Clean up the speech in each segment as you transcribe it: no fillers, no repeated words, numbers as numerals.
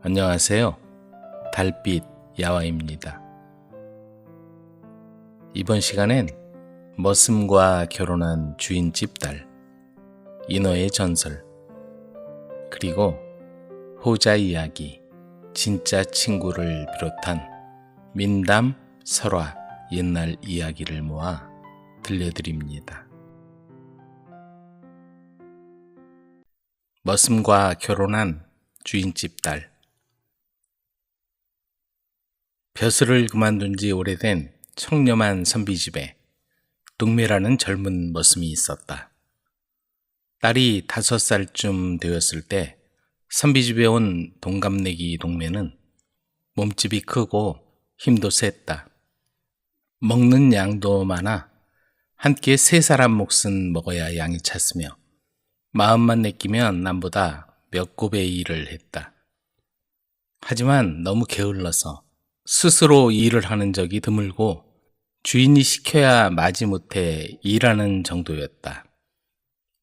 안녕하세요. 달빛 야화입니다. 이번 시간엔 머슴과 결혼한 주인집 딸, 인어의 전설, 그리고 호자 이야기, 진짜 친구를 비롯한 민담, 설화, 옛날 이야기를 모아 들려드립니다. 머슴과 결혼한 주인집 딸. 벼슬을 그만둔 지 오래된 청렴한 선비집에 동매라는 젊은 머슴이 있었다. 딸이 5살쯤 되었을 때 선비집에 온 동갑내기 동매는 몸집이 크고 힘도 셌다. 먹는 양도 많아 한 끼에 3사람 몫은 먹어야 양이 찼으며 마음만 내끼면 남보다 몇 곱의 일을 했다. 하지만 너무 게을러서 스스로 일을 하는 적이 드물고 주인이 시켜야 마지못해 일하는 정도였다.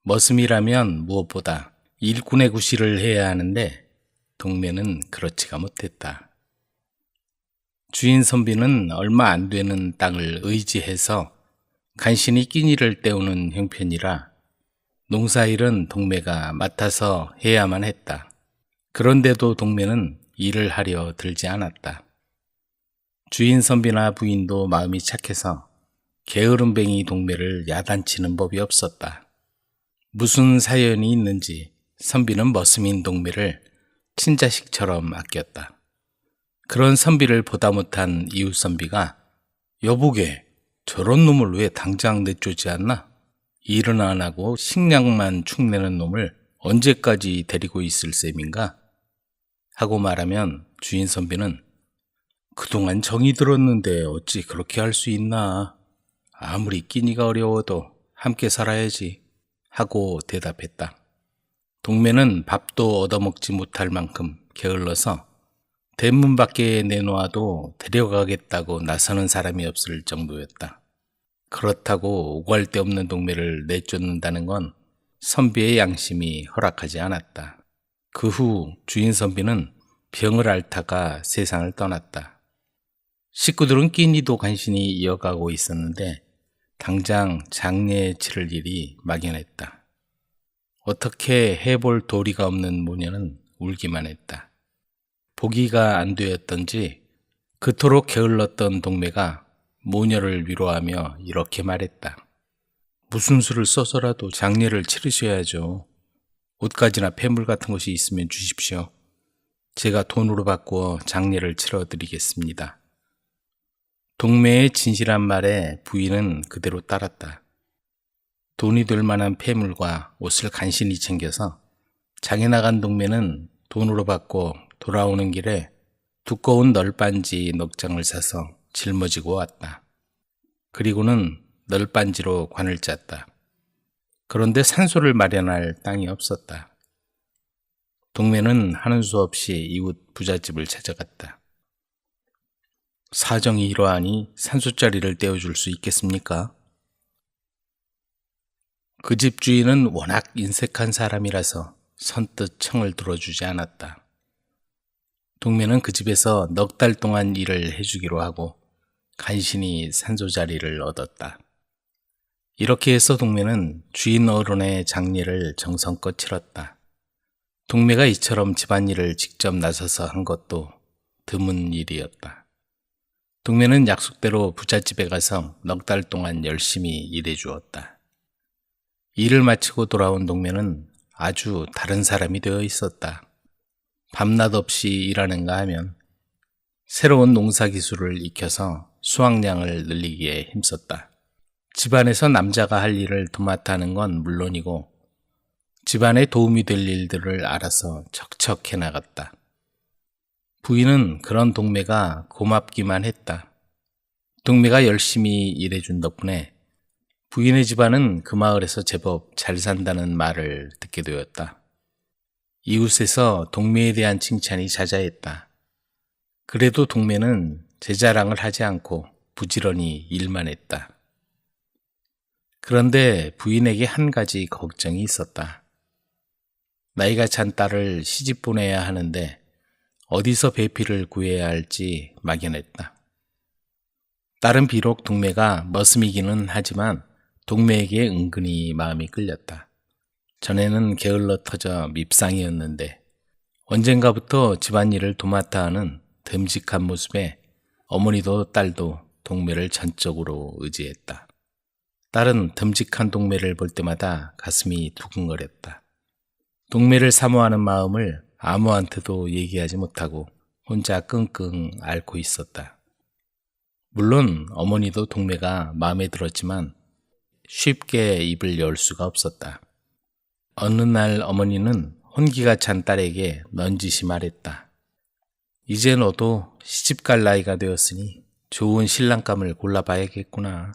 머슴이라면 무엇보다 일꾼의 구실을 해야 하는데 동매는 그렇지가 못했다. 주인 선비는 얼마 안 되는 땅을 의지해서 간신히 끼니를 때우는 형편이라 농사일은 동매가 맡아서 해야만 했다. 그런데도 동매는 일을 하려 들지 않았다. 주인 선비나 부인도 마음이 착해서 게으름뱅이 동매를 야단치는 법이 없었다. 무슨 사연이 있는지 선비는 머슴인 동매를 친자식처럼 아꼈다. 그런 선비를 보다 못한 이웃 선비가 여보게 저런 놈을 왜 당장 내쫓지 않나? 일은 안 하고 식량만 축내는 놈을 언제까지 데리고 있을 셈인가? 하고 말하면 주인 선비는 그동안 정이 들었는데 어찌 그렇게 할 수 있나? 아무리 끼니가 어려워도 함께 살아야지 하고 대답했다. 동매는 밥도 얻어먹지 못할 만큼 게을러서 대문 밖에 내놓아도 데려가겠다고 나서는 사람이 없을 정도였다. 그렇다고 오갈 데 없는 동매를 내쫓는다는 건 선비의 양심이 허락하지 않았다. 그 후 주인 선비는 병을 앓다가 세상을 떠났다. 식구들은 끼니도 간신히 이어가고 있었는데 당장 장례에 치를 일이 막연했다. 어떻게 해볼 도리가 없는 모녀는 울기만 했다. 보기가 안 되었던지 그토록 게을렀던 동매가 모녀를 위로하며 이렇게 말했다. 무슨 수를 써서라도 장례를 치르셔야죠. 옷가지나 폐물 같은 것이 있으면 주십시오. 제가 돈으로 바꾸어 장례를 치러드리겠습니다. 동매의 진실한 말에 부인은 그대로 따랐다. 돈이 될 만한 폐물과 옷을 간신히 챙겨서 장에 나간 동매는 돈으로 받고 돌아오는 길에 두꺼운 널빤지 넉 장을 사서 짊어지고 왔다. 그리고는 널빤지로 관을 짰다. 그런데 산소를 마련할 땅이 없었다. 동매는 하는 수 없이 이웃 부잣집을 찾아갔다. 사정이 이러하니 산소짜리를 떼어줄 수 있겠습니까? 그 집 주인은 워낙 인색한 사람이라서 선뜻 청을 들어주지 않았다. 동매는 그 집에서 넉 달 동안 일을 해주기로 하고 간신히 산소자리를 얻었다. 이렇게 해서 동매는 주인 어른의 장례를 정성껏 치렀다. 동매가 이처럼 집안일을 직접 나서서 한 것도 드문 일이었다. 동매는 약속대로 부잣집에 가서 넉 달 동안 열심히 일해 주었다. 일을 마치고 돌아온 동매는 아주 다른 사람이 되어 있었다. 밤낮 없이 일하는가 하면 새로운 농사 기술을 익혀서 수확량을 늘리기에 힘썼다. 집안에서 남자가 할 일을 도맡아 하는 건 물론이고 집안에 도움이 될 일들을 알아서 척척 해나갔다. 부인은 그런 동매가 고맙기만 했다. 동매가 열심히 일해준 덕분에 부인의 집안은 그 마을에서 제법 잘 산다는 말을 듣게 되었다. 이웃에서 동매에 대한 칭찬이 자자했다. 그래도 동매는 제 자랑을 하지 않고 부지런히 일만 했다. 그런데 부인에게 한 가지 걱정이 있었다. 나이가 찬 딸을 시집 보내야 하는데 어디서 배필을 구해야 할지 막연했다. 딸은 비록 동매가 머슴이기는 하지만 동매에게 은근히 마음이 끌렸다. 전에는 게을러 터져 밉상이었는데 언젠가부터 집안일을 도맡아 하는 듬직한 모습에 어머니도 딸도 동매를 전적으로 의지했다. 딸은 듬직한 동매를 볼 때마다 가슴이 두근거렸다. 동매를 사모하는 마음을 아무한테도 얘기하지 못하고 혼자 끙끙 앓고 있었다. 물론 어머니도 동매가 마음에 들었지만 쉽게 입을 열 수가 없었다. 어느 날 어머니는 혼기가 찬 딸에게 넌지시 말했다. 이제 너도 시집갈 나이가 되었으니 좋은 신랑감을 골라봐야겠구나.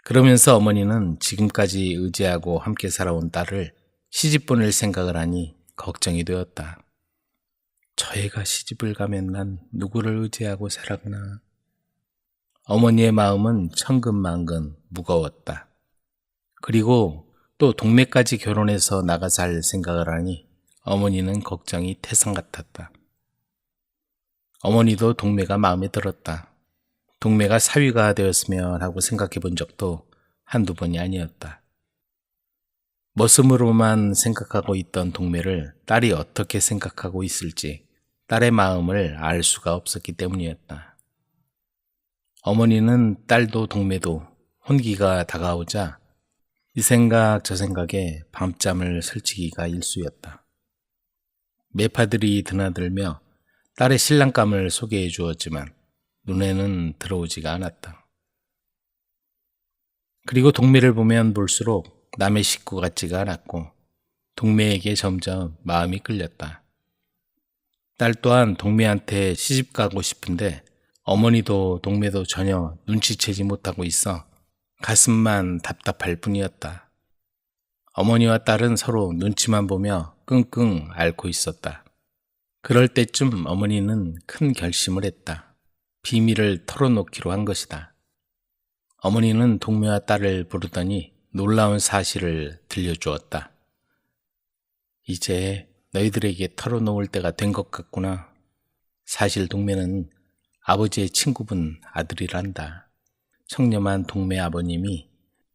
그러면서 어머니는 지금까지 의지하고 함께 살아온 딸을 시집 보낼 생각을 하니 걱정이 되었다. 저 애가 시집을 가면 난 누구를 의지하고 살아가나. 어머니의 마음은 천근만근 무거웠다. 그리고 또 동매까지 결혼해서 나가 살 생각을 하니 어머니는 걱정이 태산 같았다. 어머니도 동매가 마음에 들었다. 동매가 사위가 되었으면 하고 생각해 본 적도 한두 번이 아니었다. 머슴으로만 생각하고 있던 동매를 딸이 어떻게 생각하고 있을지 딸의 마음을 알 수가 없었기 때문이었다. 어머니는 딸도 동매도 혼기가 다가오자 이 생각 저 생각에 밤잠을 설치기가 일쑤였다. 매파들이 드나들며 딸의 신랑감을 소개해 주었지만 눈에는 들어오지가 않았다. 그리고 동매를 보면 볼수록 남의 식구 같지가 않았고 동매에게 점점 마음이 끌렸다. 딸 또한 동매한테 시집가고 싶은데 어머니도 동매도 전혀 눈치채지 못하고 있어 가슴만 답답할 뿐이었다. 어머니와 딸은 서로 눈치만 보며 끙끙 앓고 있었다. 그럴 때쯤 어머니는 큰 결심을 했다. 비밀을 털어놓기로 한 것이다. 어머니는 동매와 딸을 부르더니 놀라운 사실을 들려주었다. 이제 너희들에게 털어놓을 때가 된 것 같구나. 사실 동매는 아버지의 친구분 아들이란다. 청렴한 동매 아버님이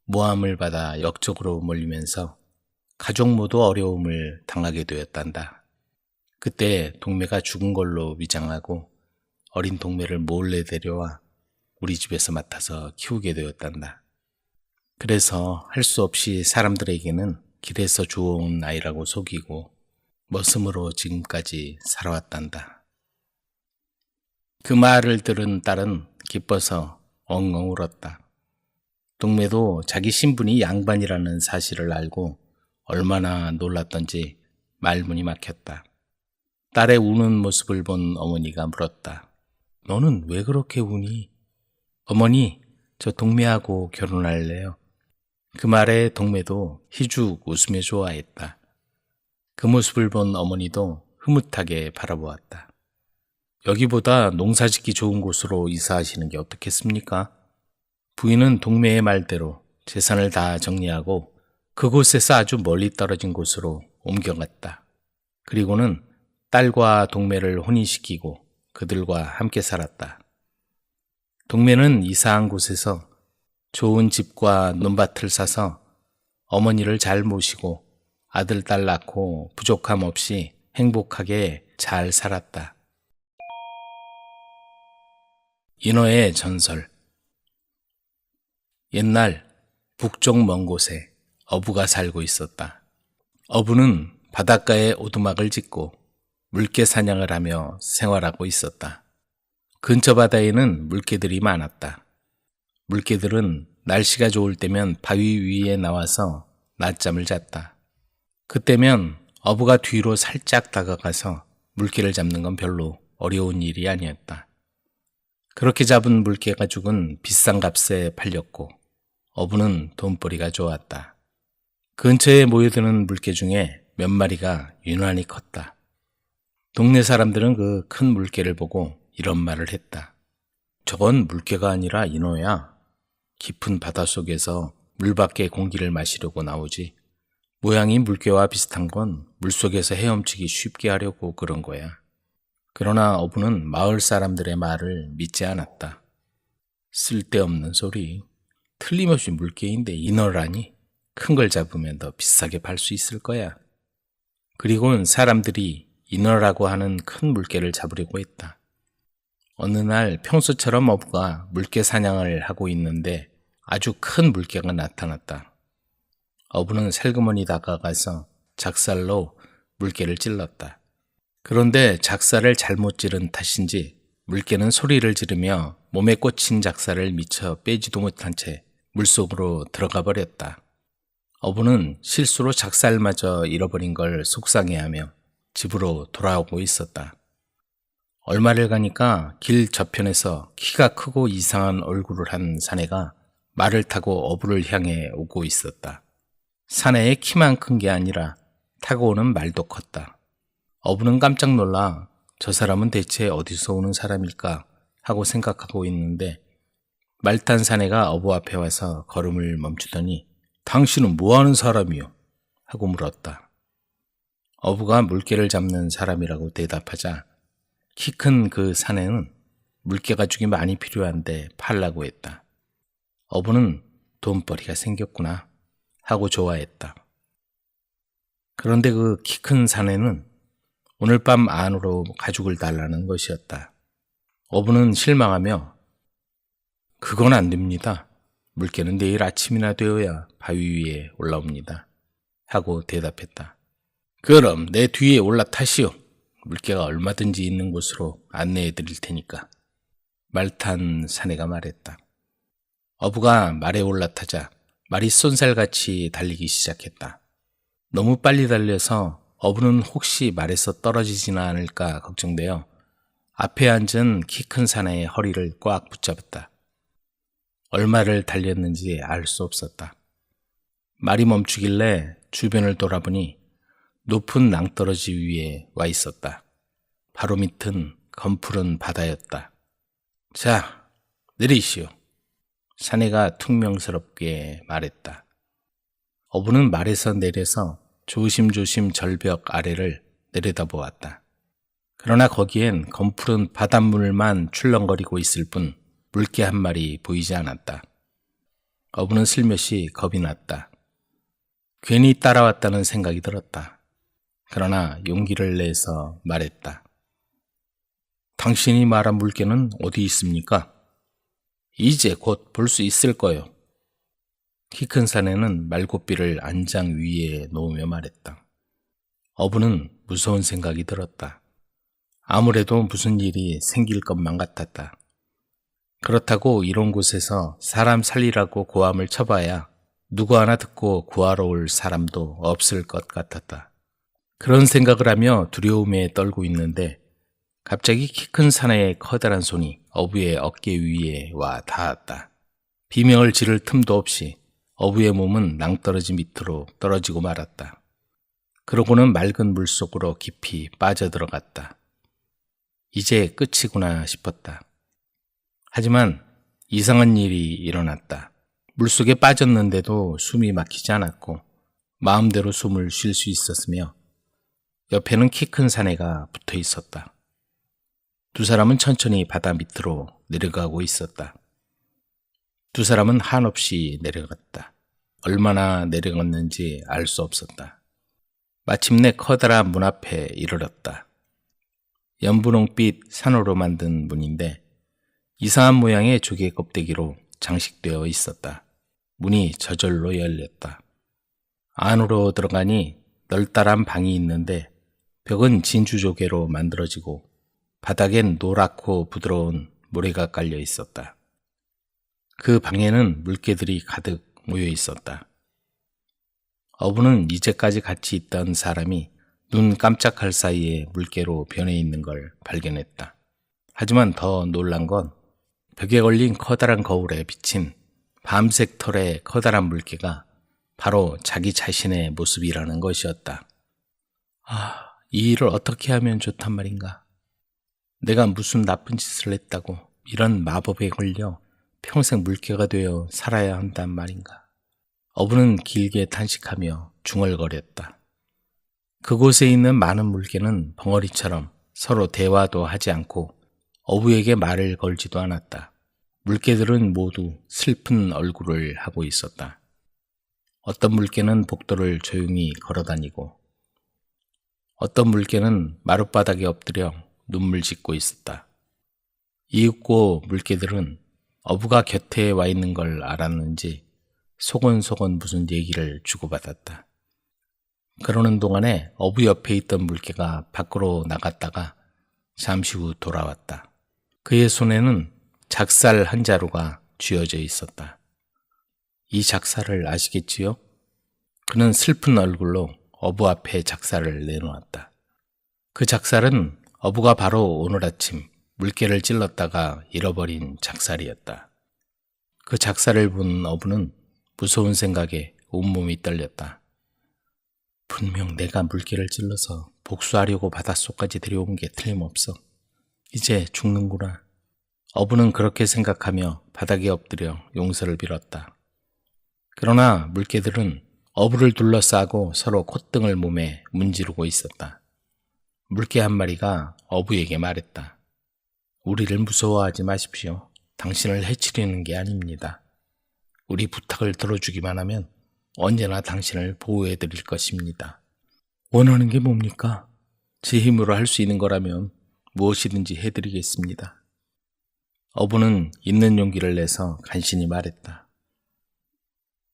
모함을 받아 역적으로 몰리면서 가족 모두 어려움을 당하게 되었단다. 그때 동매가 죽은 걸로 위장하고 어린 동매를 몰래 데려와 우리 집에서 맡아서 키우게 되었단다. 그래서 할 수 없이 사람들에게는 길에서 주워온 아이라고 속이고 머슴으로 지금까지 살아왔단다. 그 말을 들은 딸은 기뻐서 엉엉 울었다. 동매도 자기 신분이 양반이라는 사실을 알고 얼마나 놀랐던지 말문이 막혔다. 딸의 우는 모습을 본 어머니가 물었다. 너는 왜 그렇게 우니? 어머니, 저 동매하고 결혼할래요. 그 말에 동매도 희죽 웃으며 좋아했다. 그 모습을 본 어머니도 흐뭇하게 바라보았다. 여기보다 농사짓기 좋은 곳으로 이사하시는 게 어떻겠습니까? 부인은 동매의 말대로 재산을 다 정리하고 그곳에서 아주 멀리 떨어진 곳으로 옮겨갔다. 그리고는 딸과 동매를 혼인시키고 그들과 함께 살았다. 동매는 이사한 곳에서 좋은 집과 논밭을 사서 어머니를 잘 모시고 아들, 딸 낳고 부족함 없이 행복하게 잘 살았다. 인어의 전설. 옛날 북쪽 먼 곳에 어부가 살고 있었다. 어부는 바닷가에 오두막을 짓고 물개 사냥을 하며 생활하고 있었다. 근처 바다에는 물개들이 많았다. 물개들은 날씨가 좋을 때면 바위 위에 나와서 낮잠을 잤다. 그때면 어부가 뒤로 살짝 다가가서 물개를 잡는 건 별로 어려운 일이 아니었다. 그렇게 잡은 물개 가죽은 비싼 값에 팔렸고 어부는 돈벌이가 좋았다. 근처에 모여드는 물개 중에 몇 마리가 유난히 컸다. 동네 사람들은 그 큰 물개를 보고 이런 말을 했다. 저건 물개가 아니라 인어야. 깊은 바닷속에서 물밖에 공기를 마시려고 나오지. 모양이 물개와 비슷한 건 물속에서 헤엄치기 쉽게 하려고 그런 거야. 그러나 어부는 마을 사람들의 말을 믿지 않았다. 쓸데없는 소리. 틀림없이 물개인데 인어라니. 큰 걸 잡으면 더 비싸게 팔 수 있을 거야. 그리고는 사람들이 인어라고 하는 큰 물개를 잡으려고 했다. 어느 날 평소처럼 어부가 물개 사냥을 하고 있는데 아주 큰 물개가 나타났다. 어부는 살그머니 다가가서 작살로 물개를 찔렀다. 그런데 작살을 잘못 찌른 탓인지 물개는 소리를 지르며 몸에 꽂힌 작살을 미처 빼지도 못한 채 물속으로 들어가 버렸다. 어부는 실수로 작살마저 잃어버린 걸 속상해하며 집으로 돌아오고 있었다. 얼마를 가니까 길 저편에서 키가 크고 이상한 얼굴을 한 사내가 말을 타고 어부를 향해 오고 있었다. 사내의 키만 큰 게 아니라 타고 오는 말도 컸다. 어부는 깜짝 놀라 저 사람은 대체 어디서 오는 사람일까 하고 생각하고 있는데 말 탄 사내가 어부 앞에 와서 걸음을 멈추더니 당신은 뭐하는 사람이요? 하고 물었다. 어부가 물개를 잡는 사람이라고 대답하자 키 큰 그 사내는 물개 가죽이 많이 필요한데 팔라고 했다. 어부는 돈벌이가 생겼구나 하고 좋아했다. 그런데 그 키 큰 사내는 오늘 밤 안으로 가죽을 달라는 것이었다. 어부는 실망하며 그건 안 됩니다. 물개는 내일 아침이나 되어야 바위 위에 올라옵니다. 하고 대답했다. 그럼 내 뒤에 올라타시오. 물개가 얼마든지 있는 곳으로 안내해 드릴 테니까. 말 탄 사내가 말했다. 어부가 말에 올라타자 말이 쏜살같이 달리기 시작했다. 너무 빨리 달려서 어부는 혹시 말에서 떨어지지는 않을까 걱정되어 앞에 앉은 키 큰 사내의 허리를 꽉 붙잡았다. 얼마를 달렸는지 알 수 없었다. 말이 멈추길래 주변을 돌아보니 높은 낭떠러지 위에 와 있었다. 바로 밑은 검푸른 바다였다. 자, 내리시오. 사내가 퉁명스럽게 말했다. 어부는 말에서 내려서 조심조심 절벽 아래를 내려다보았다. 그러나 거기엔 검푸른 바닷물만 출렁거리고 있을 뿐 물개 한 마리 보이지 않았다. 어부는 슬며시 겁이 났다. 괜히 따라왔다는 생각이 들었다. 그러나 용기를 내서 말했다. 당신이 말한 물개는 어디 있습니까? 이제 곧 볼 수 있을 거요. 키 큰 사내는 말고삐를 안장 위에 놓으며 말했다. 어부는 무서운 생각이 들었다. 아무래도 무슨 일이 생길 것만 같았다. 그렇다고 이런 곳에서 사람 살리라고 고함을 쳐봐야 누구 하나 듣고 구하러 올 사람도 없을 것 같았다. 그런 생각을 하며 두려움에 떨고 있는데 갑자기 키 큰 사내의 커다란 손이 어부의 어깨 위에 와 닿았다. 비명을 지를 틈도 없이 어부의 몸은 낭떠러지 밑으로 떨어지고 말았다. 그러고는 맑은 물속으로 깊이 빠져들어갔다. 이제 끝이구나 싶었다. 하지만 이상한 일이 일어났다. 물속에 빠졌는데도 숨이 막히지 않았고 마음대로 숨을 쉴 수 있었으며 옆에는 키 큰 사내가 붙어 있었다. 두 사람은 천천히 바다 밑으로 내려가고 있었다. 두 사람은 한없이 내려갔다. 얼마나 내려갔는지 알 수 없었다. 마침내 커다란 문 앞에 이르렀다. 연분홍빛 산호로 만든 문인데 이상한 모양의 조개 껍데기로 장식되어 있었다. 문이 저절로 열렸다. 안으로 들어가니 널따란 방이 있는데 벽은 진주조개로 만들어지고 바닥엔 노랗고 부드러운 모래가 깔려 있었다. 그 방에는 물개들이 가득 모여 있었다. 어부는 이제까지 같이 있던 사람이 눈 깜짝할 사이에 물개로 변해 있는 걸 발견했다. 하지만 더 놀란 건 벽에 걸린 커다란 거울에 비친 밤색 털의 커다란 물개가 바로 자기 자신의 모습이라는 것이었다. 이 일을 어떻게 하면 좋단 말인가? 내가 무슨 나쁜 짓을 했다고 이런 마법에 걸려 평생 물개가 되어 살아야 한단 말인가? 어부는 길게 탄식하며 중얼거렸다. 그곳에 있는 많은 물개는 벙어리처럼 서로 대화도 하지 않고 어부에게 말을 걸지도 않았다. 물개들은 모두 슬픈 얼굴을 하고 있었다. 어떤 물개는 복도를 조용히 걸어다니고 어떤 물개는 마룻바닥에 엎드려 눈물 짓고 있었다. 이윽고 물개들은 어부가 곁에 와 있는 걸 알았는지 소곤소곤 무슨 얘기를 주고받았다. 그러는 동안에 어부 옆에 있던 물개가 밖으로 나갔다가 잠시 후 돌아왔다. 그의 손에는 작살 한 자루가 쥐어져 있었다. 이 작살을 아시겠지요? 그는 슬픈 얼굴로 어부 앞에 작살을 내놓았다. 그 작살은 어부가 바로 오늘 아침 물개를 찔렀다가 잃어버린 작살이었다. 그 작살을 본 어부는 무서운 생각에 온몸이 떨렸다. 분명 내가 물개를 찔러서 복수하려고 바닷속까지 데려온 게 틀림없어. 이제 죽는구나. 어부는 그렇게 생각하며 바닥에 엎드려 용서를 빌었다. 그러나 물개들은 어부를 둘러싸고 서로 콧등을 몸에 문지르고 있었다. 물개 한 마리가 어부에게 말했다. 우리를 무서워하지 마십시오. 당신을 해치려는 게 아닙니다. 우리 부탁을 들어주기만 하면 언제나 당신을 보호해 드릴 것입니다. 원하는 게 뭡니까? 제 힘으로 할 수 있는 거라면 무엇이든지 해드리겠습니다. 어부는 있는 용기를 내서 간신히 말했다.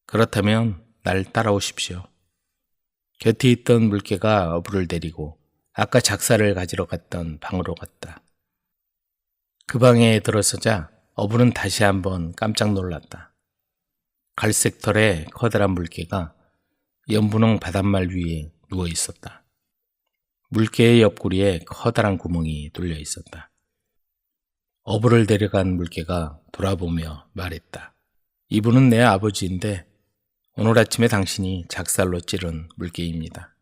그렇다면 날 따라오십시오. 곁에 있던 물개가 어부를 데리고 아까 작살을 가지러 갔던 방으로 갔다. 그 방에 들어서자 어부는 다시 한번 깜짝 놀랐다. 갈색 털의 커다란 물개가 연분홍 바닷말 위에 누워 있었다. 물개의 옆구리에 커다란 구멍이 뚫려 있었다. 어부를 데려간 물개가 돌아보며 말했다. 이분은 내 아버지인데 오늘 아침에 당신이 작살로 찌른 물개입니다.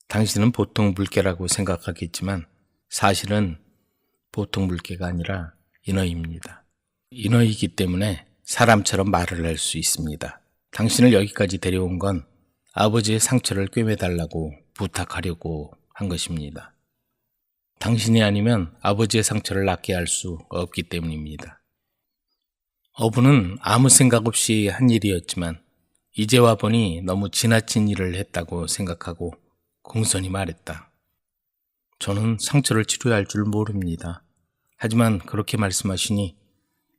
당신은 보통 물개라고 생각하겠지만 사실은 보통 물개가 아니라 인어입니다. 인어이기 때문에 사람처럼 말을 할 수 있습니다. 당신을 여기까지 데려온 건 아버지의 상처를 꿰매달라고 부탁하려고 한 것입니다. 당신이 아니면 아버지의 상처를 낫게 할 수 없기 때문입니다. 어부는 아무 생각 없이 한 일이었지만 이제 와보니 너무 지나친 일을 했다고 생각하고 공손히 말했다. 저는 상처를 치료할 줄 모릅니다. 하지만 그렇게 말씀하시니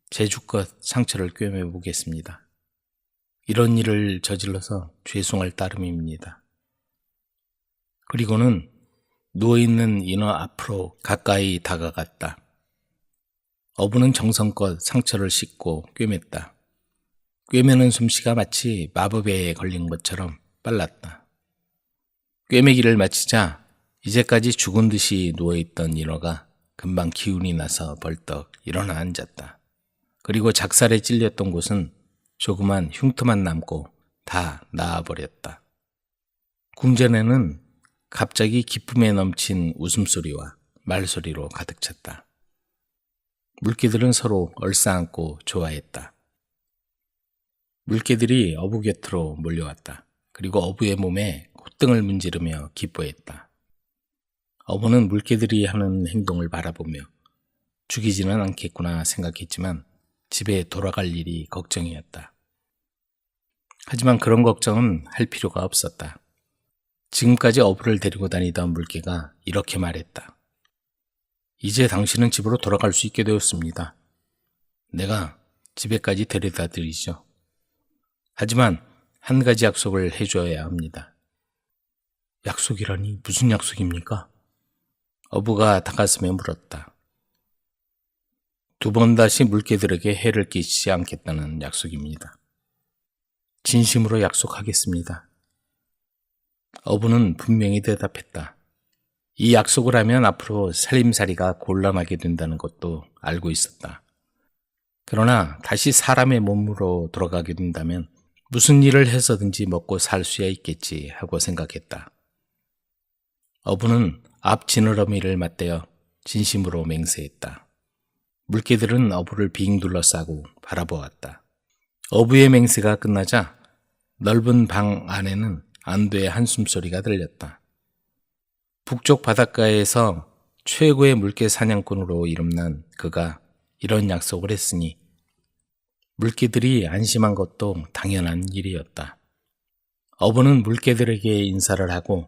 제주껏 상처를 꿰매보겠습니다. 이런 일을 저질러서 죄송할 따름입니다. 그리고는 누워있는 인어 앞으로 가까이 다가갔다. 어부는 정성껏 상처를 씻고 꿰맸다. 꿰매는 솜씨가 마치 마법에 걸린 것처럼 빨랐다. 꿰매기를 마치자 이제까지 죽은 듯이 누워있던 인어가 금방 기운이 나서 벌떡 일어나 앉았다. 그리고 작살에 찔렸던 곳은 조그만 흉터만 남고 다 나아버렸다. 궁전에는 갑자기 기쁨에 넘친 웃음소리와 말소리로 가득 찼다. 물개들은 서로 얼싸안고 좋아했다. 물개들이 어부 곁으로 몰려왔다. 그리고 어부의 몸에 콧등을 문지르며 기뻐했다. 어부는 물개들이 하는 행동을 바라보며 죽이지는 않겠구나 생각했지만 집에 돌아갈 일이 걱정이었다. 하지만 그런 걱정은 할 필요가 없었다. 지금까지 어부를 데리고 다니던 물개가 이렇게 말했다. 이제 당신은 집으로 돌아갈 수 있게 되었습니다. 내가 집에까지 데려다 드리죠. 하지만 한 가지 약속을 해줘야 합니다. 약속이라니 무슨 약속입니까? 어부가 닭가슴에 물었다. 2번 다시 물개들에게 해를 끼치지 않겠다는 약속입니다. 진심으로 약속하겠습니다. 어부는 분명히 대답했다. 이 약속을 하면 앞으로 살림살이가 곤란하게 된다는 것도 알고 있었다. 그러나 다시 사람의 몸으로 돌아가게 된다면 무슨 일을 해서든지 먹고 살 수야 있겠지 하고 생각했다. 어부는 앞 지느러미를 맞대어 진심으로 맹세했다. 물개들은 어부를 빙 둘러싸고 바라보았다. 어부의 맹세가 끝나자 넓은 방 안에는 안도의 한숨소리가 들렸다. 북쪽 바닷가에서 최고의 물개 사냥꾼으로 이름난 그가 이런 약속을 했으니 물개들이 안심한 것도 당연한 일이었다. 어부는 물개들에게 인사를 하고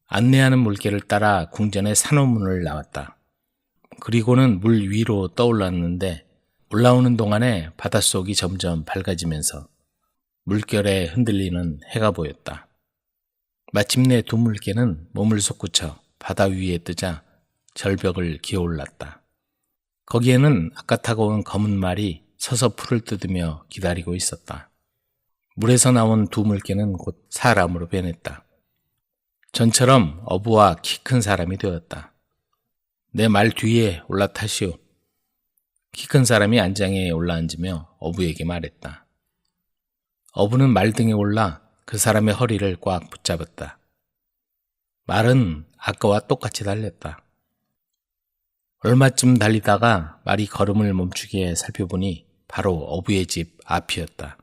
안내하는 물개를 따라 궁전의 산호문을 나왔다. 그리고는 물 위로 떠올랐는데 올라오는 동안에 바닷속이 점점 밝아지면서 물결에 흔들리는 해가 보였다. 마침내 두 물개는 몸을 솟구쳐 바다 위에 뜨자 절벽을 기어올랐다. 거기에는 아까 타고 온 검은 말이 서서 풀을 뜯으며 기다리고 있었다. 물에서 나온 두 물개는 곧 사람으로 변했다. 전처럼 어부와 키 큰 사람이 되었다. 내 말 뒤에 올라타시오. 키 큰 사람이 안장에 올라앉으며 어부에게 말했다. 어부는 말등에 올라 그 사람의 허리를 꽉 붙잡았다. 말은 아까와 똑같이 달렸다. 얼마쯤 달리다가 말이 걸음을 멈추게 살펴보니 바로 어부의 집 앞이었다.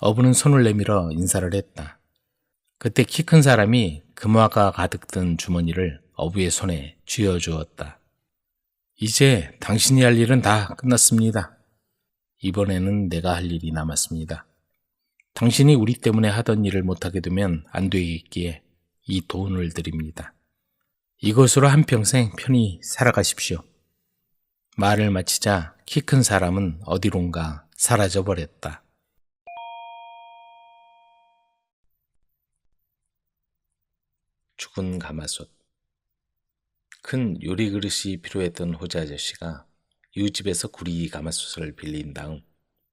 어부는 손을 내밀어 인사를 했다. 그때 키 큰 사람이 금화가 가득 든 주머니를 어부의 손에 쥐어주었다. 이제 당신이 할 일은 다 끝났습니다. 이번에는 내가 할 일이 남았습니다. 당신이 우리 때문에 하던 일을 못하게 되면 안 되겠기에 이 돈을 드립니다. 이것으로 한평생 편히 살아가십시오. 말을 마치자 키 큰 사람은 어디론가 사라져버렸다. 죽은 가마솥. 큰 요리 그릇이 필요했던 호재 아저씨가 이웃집에서 구리 가마솥을 빌린 다음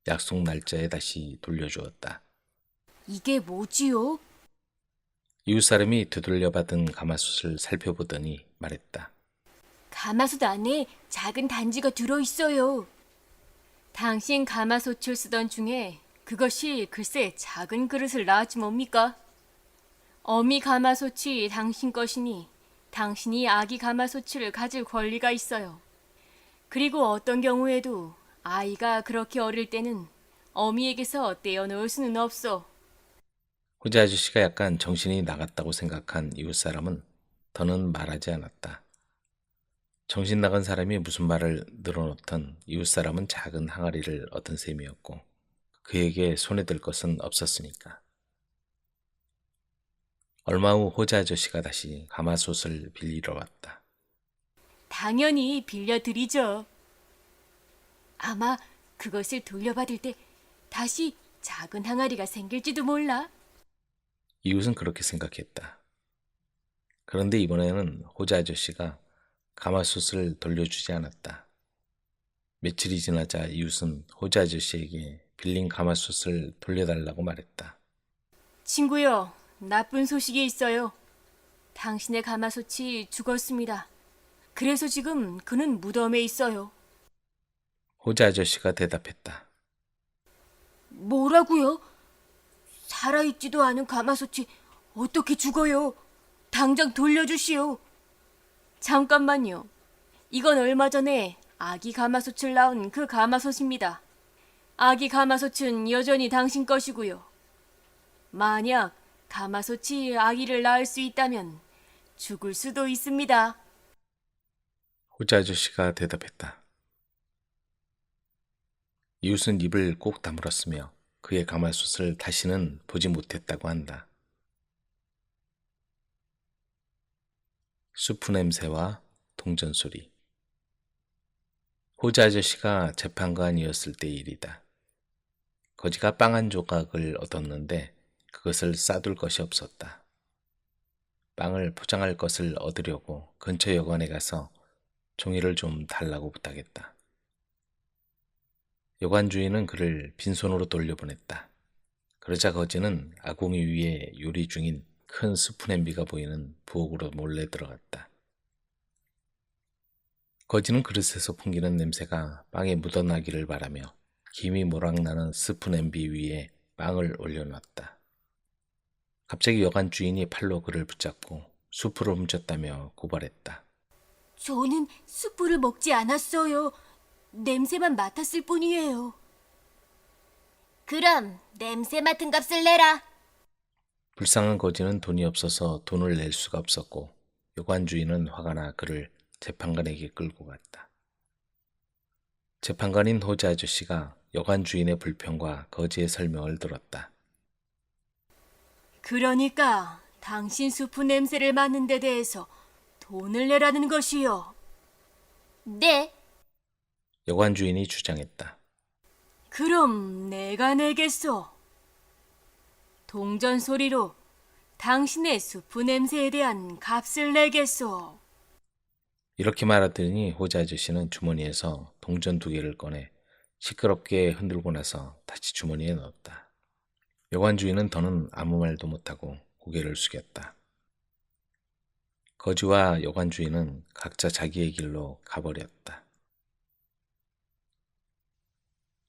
약속 날짜에 다시 돌려주었다. 이게 뭐지요? 이웃 사람이 되돌려받은 가마솥을 살펴보더니 말했다. 가마솥 안에 작은 단지가 들어있어요. 당신 가마솥을 쓰던 중에 그것이 글쎄 작은 그릇을 낳았지 뭡니까? 어미 가마솥이 당신 것이니 당신이 아기 가마솥을 가질 권리가 있어요. 그리고 어떤 경우에도 아이가 그렇게 어릴 때는 어미에게서 떼어놓을 수는 없어. 호재 아저씨가 약간 정신이 나갔다고 생각한 이웃 사람은 더는 말하지 않았다. 정신 나간 사람이 무슨 말을 늘어놓던 이웃 사람은 작은 항아리를 얻은 셈이었고 그에게 손에 들 것은 없었으니까. 얼마 후 호재 아저씨가 다시 가마솥을 빌리러 왔다. 당연히 빌려드리죠. 아마 그것을 돌려받을 때 다시 작은 항아리가 생길지도 몰라. 이웃은 그렇게 생각했다. 그런데 이번에는 호재 아저씨가 가마솥을 돌려주지 않았다. 며칠이 지나자 이웃은 호재 아저씨에게 빌린 가마솥을 돌려달라고 말했다. 친구요, 나쁜 소식이 있어요. 당신의 가마솥이 죽었습니다. 그래서 지금 그는 무덤에 있어요. 호재 아저씨가 대답했다. 뭐라고요? 살아있지도 않은 가마솥이 어떻게 죽어요? 당장 돌려주시오. 잠깐만요. 이건 얼마 전에 아기 가마솥을 낳은 그 가마솥입니다. 아기 가마솥은 여전히 당신 것이고요. 만약 가마솥이 아기를 낳을 수 있다면 죽을 수도 있습니다. 호재 아저씨가 대답했다. 이웃은 입을 꼭 다물었으며 그의 가마솥을 다시는 보지 못했다고 한다. 수프 냄새와 동전소리. 호재 아저씨가 재판관이었을 때의 일이다. 거지가 빵 한 조각을 얻었는데 그것을 싸둘 것이 없었다. 빵을 포장할 것을 얻으려고 근처 여관에 가서 종이를 좀 달라고 부탁했다. 여관 주인은 그를 빈손으로 돌려보냈다. 그러자 거지는 아궁이 위에 요리 중인 큰 스프 냄비가 보이는 부엌으로 몰래 들어갔다. 거지는 그릇에서 풍기는 냄새가 빵에 묻어나기를 바라며 김이 모락나는 스프 냄비 위에 빵을 올려놨다. 갑자기 여관 주인이 팔로 그를 붙잡고 수프를 훔쳤다며 고발했다. 저는 수프를 먹지 않았어요. 냄새만 맡았을 뿐이에요. 그럼 냄새 맡은 값을 내라. 불쌍한 거지는 돈이 없어서 돈을 낼 수가 없었고 여관 주인은 화가 나 그를 재판관에게 끌고 갔다. 재판관인 호자 아저씨가 여관 주인의 불평과 거지의 설명을 들었다. 그러니까 당신 수프 냄새를 맡는 데 대해서 돈을 내라는 것이요. 네. 여관 주인이 주장했다. 그럼 내가 내겠소. 동전 소리로 당신의 수프 냄새에 대한 값을 내겠소. 이렇게 말하더니 호자 아저씨는 주머니에서 동전 2개를 꺼내 시끄럽게 흔들고 나서 다시 주머니에 넣었다. 여관 주인은 더는 아무 말도 못하고 고개를 숙였다. 거지와 여관 주인은 각자 자기의 길로 가버렸다.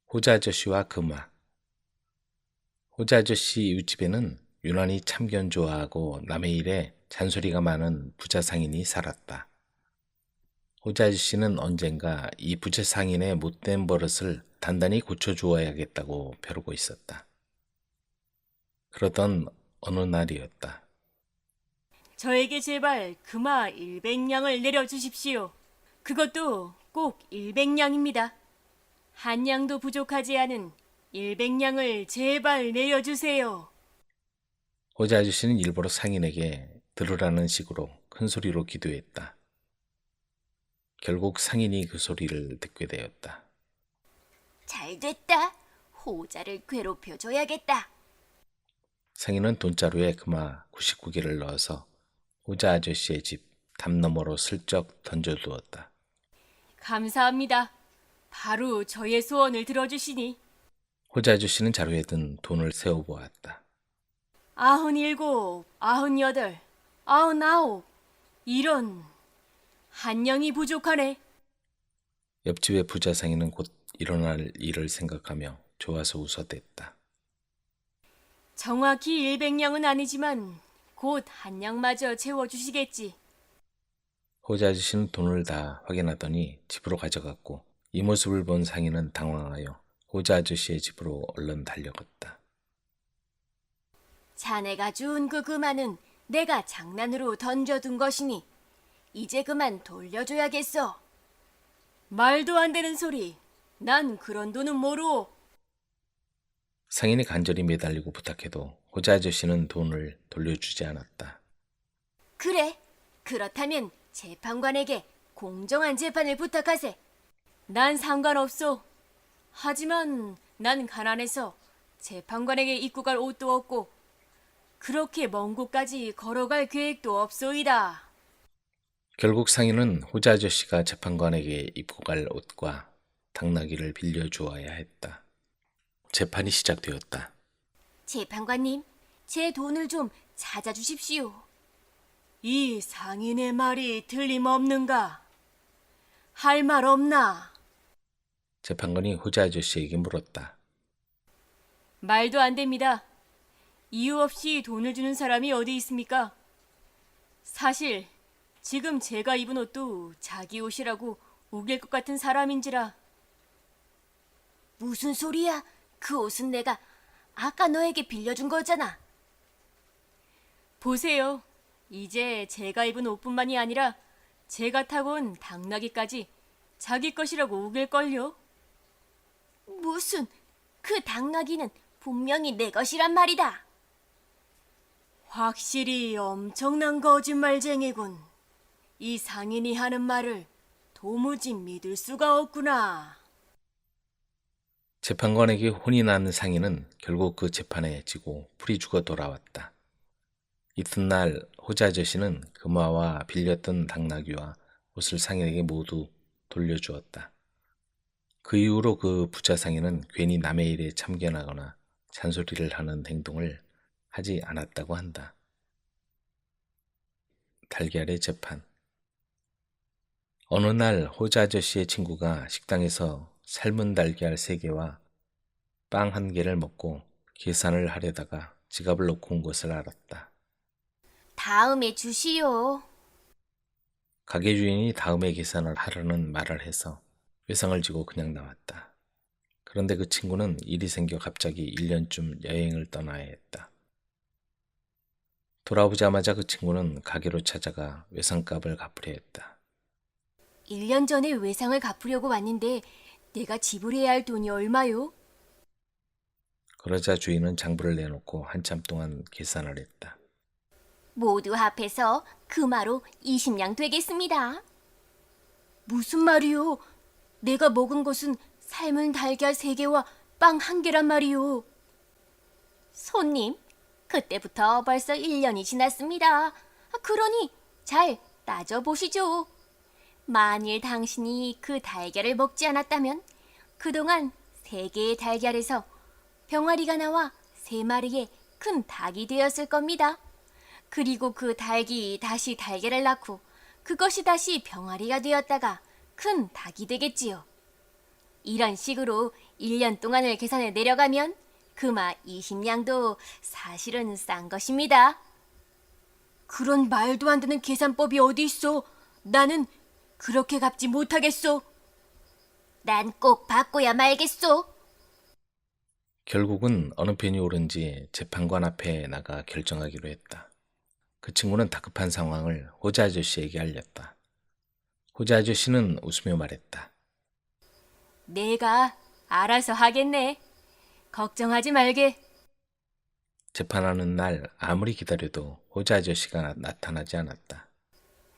호자 아저씨와 금화. 호자 아저씨 이웃집에는 유난히 참견 좋아하고 남의 일에 잔소리가 많은 부자 상인이 살았다. 호자 아저씨는 언젠가 이 부자 상인의 못된 버릇을 단단히 고쳐주어야겠다고 벼르고 있었다. 그러던 어느 날이었다. 저에게 제발 금화 100냥을 내려주십시오. 그것도 꼭 100냥입니다. 한 냥도 부족하지 않은 100냥을 제발 내려주세요. 호자 아저씨는 일부러 상인에게 들으라는 식으로 큰 소리로 기도했다. 결국 상인이 그 소리를 듣게 되었다. 잘 됐다. 호자를 괴롭혀줘야겠다. 상인은 돈자루에 금화 99개를 넣어서 호자 아저씨의 집 담 너머로 슬쩍 던져두었다. 감사합니다. 바로 저의 소원을 들어주시니. 호자 아저씨는 자루에 든 돈을 세어보았다. 97, 98, 99. 이런 한 냥이 부족하네. 옆집의 부자 상인은 곧 일어날 일을 생각하며 좋아서 웃어댔다. 정확히 100냥은 아니지만 곧 한 냥마저 채워주시겠지. 호자 아저씨는 돈을 다 확인하더니 집으로 가져갔고 이 모습을 본 상인은 당황하여 호자 아저씨의 집으로 얼른 달려갔다. 자네가 준 그 금화는 내가 장난으로 던져둔 것이니 이제 그만 돌려줘야겠어. 말도 안 되는 소리. 난 그런 돈은 모르오. 상인이 간절히 매달리고 부탁해도 호자 아저씨는 돈을 돌려주지 않았다. 그래. 그렇다면 재판관에게 공정한 재판을 부탁하세. 난 상관없소. 하지만 난 가난해서 재판관에게 입고 갈 옷도 없고 그렇게 먼 곳까지 걸어갈 계획도 없소이다. 결국 상인은 호자 아저씨가 재판관에게 입고 갈 옷과 당나귀를 빌려주어야 했다. 재판이 시작되었다. 재판관님, 제 돈을 좀 찾아주십시오. 이 상인의 말이 틀림없는가? 할 말 없나? 재판관이 호자 아저씨에게 물었다. 말도 안 됩니다. 이유 없이 돈을 주는 사람이 어디 있습니까? 사실 지금 제가 입은 옷도 자기 옷이라고 우길 것 같은 사람인지라. 무슨 소리야? 그 옷은 내가 아까 너에게 빌려준 거잖아. 보세요. 이제 제가 입은 옷뿐만이 아니라 제가 타고 온 당나귀까지 자기 것이라고 우길걸요. 무슨, 그 당나귀는 분명히 내 것이란 말이다. 확실히 엄청난 거짓말쟁이군. 이 상인이 하는 말을 도무지 믿을 수가 없구나. 재판관에게 혼이 난 상인은 결국 그 재판에 지고 풀이 죽어 돌아왔다. 이튿날 호자 아저씨는 금화와 빌렸던 당나귀와 옷을 상인에게 모두 돌려주었다. 그 이후로 그 부자 상인은 괜히 남의 일에 참견하거나 잔소리를 하는 행동을 하지 않았다고 한다. 달걀의 재판. 어느 날 호자 아저씨의 친구가 식당에서 삶은 달걀 3개와 빵 1개를 먹고 계산을 하려다가 지갑을 놓고 온 것을 알았다. 다음에 주시오. 가게 주인이 다음에 계산을 하라는 말을 해서 외상을 지고 그냥 나왔다. 그런데 그 친구는 일이 생겨 갑자기 1년쯤 여행을 떠나야 했다. 돌아오자마자 그 친구는 가게로 찾아가 외상값을 갚으려 했다. 1년 전에 외상을 갚으려고 왔는데 내가 지불해야 할 돈이 얼마요? 그러자 주인은 장부를 내놓고 한참 동안 계산을 했다. 모두 합해서 금화로 20냥 되겠습니다. 무슨 말이요? 내가 먹은 것은 삶은 달걀 3개와 빵 1개란 말이요. 손님, 그때부터 벌써 1년이 지났습니다. 그러니 잘 따져보시죠. 만일 당신이 그 달걀을 먹지 않았다면 그동안 3개의 달걀에서 병아리가 나와 3마리의 큰 닭이 되었을 겁니다. 그리고 그 닭이 다시 달걀을 낳고 그것이 다시 병아리가 되었다가 큰 닭이 되겠지요. 이런 식으로 1년 동안을 계산해 내려가면 금화 20냥도 사실은 싼 것입니다. 그런 말도 안 되는 계산법이 어디 있어? 나는 그렇게 갚지 못하겠소. 난 꼭 받고야 말겠소. 결국은 어느 편이 옳은지 재판관 앞에 나가 결정하기로 했다. 그 친구는 다급한 상황을 호자 아저씨에게 알렸다. 호자 아저씨는 웃으며 말했다. 내가 알아서 하겠네. 걱정하지 말게. 재판하는 날 아무리 기다려도 호자 아저씨가 나타나지 않았다.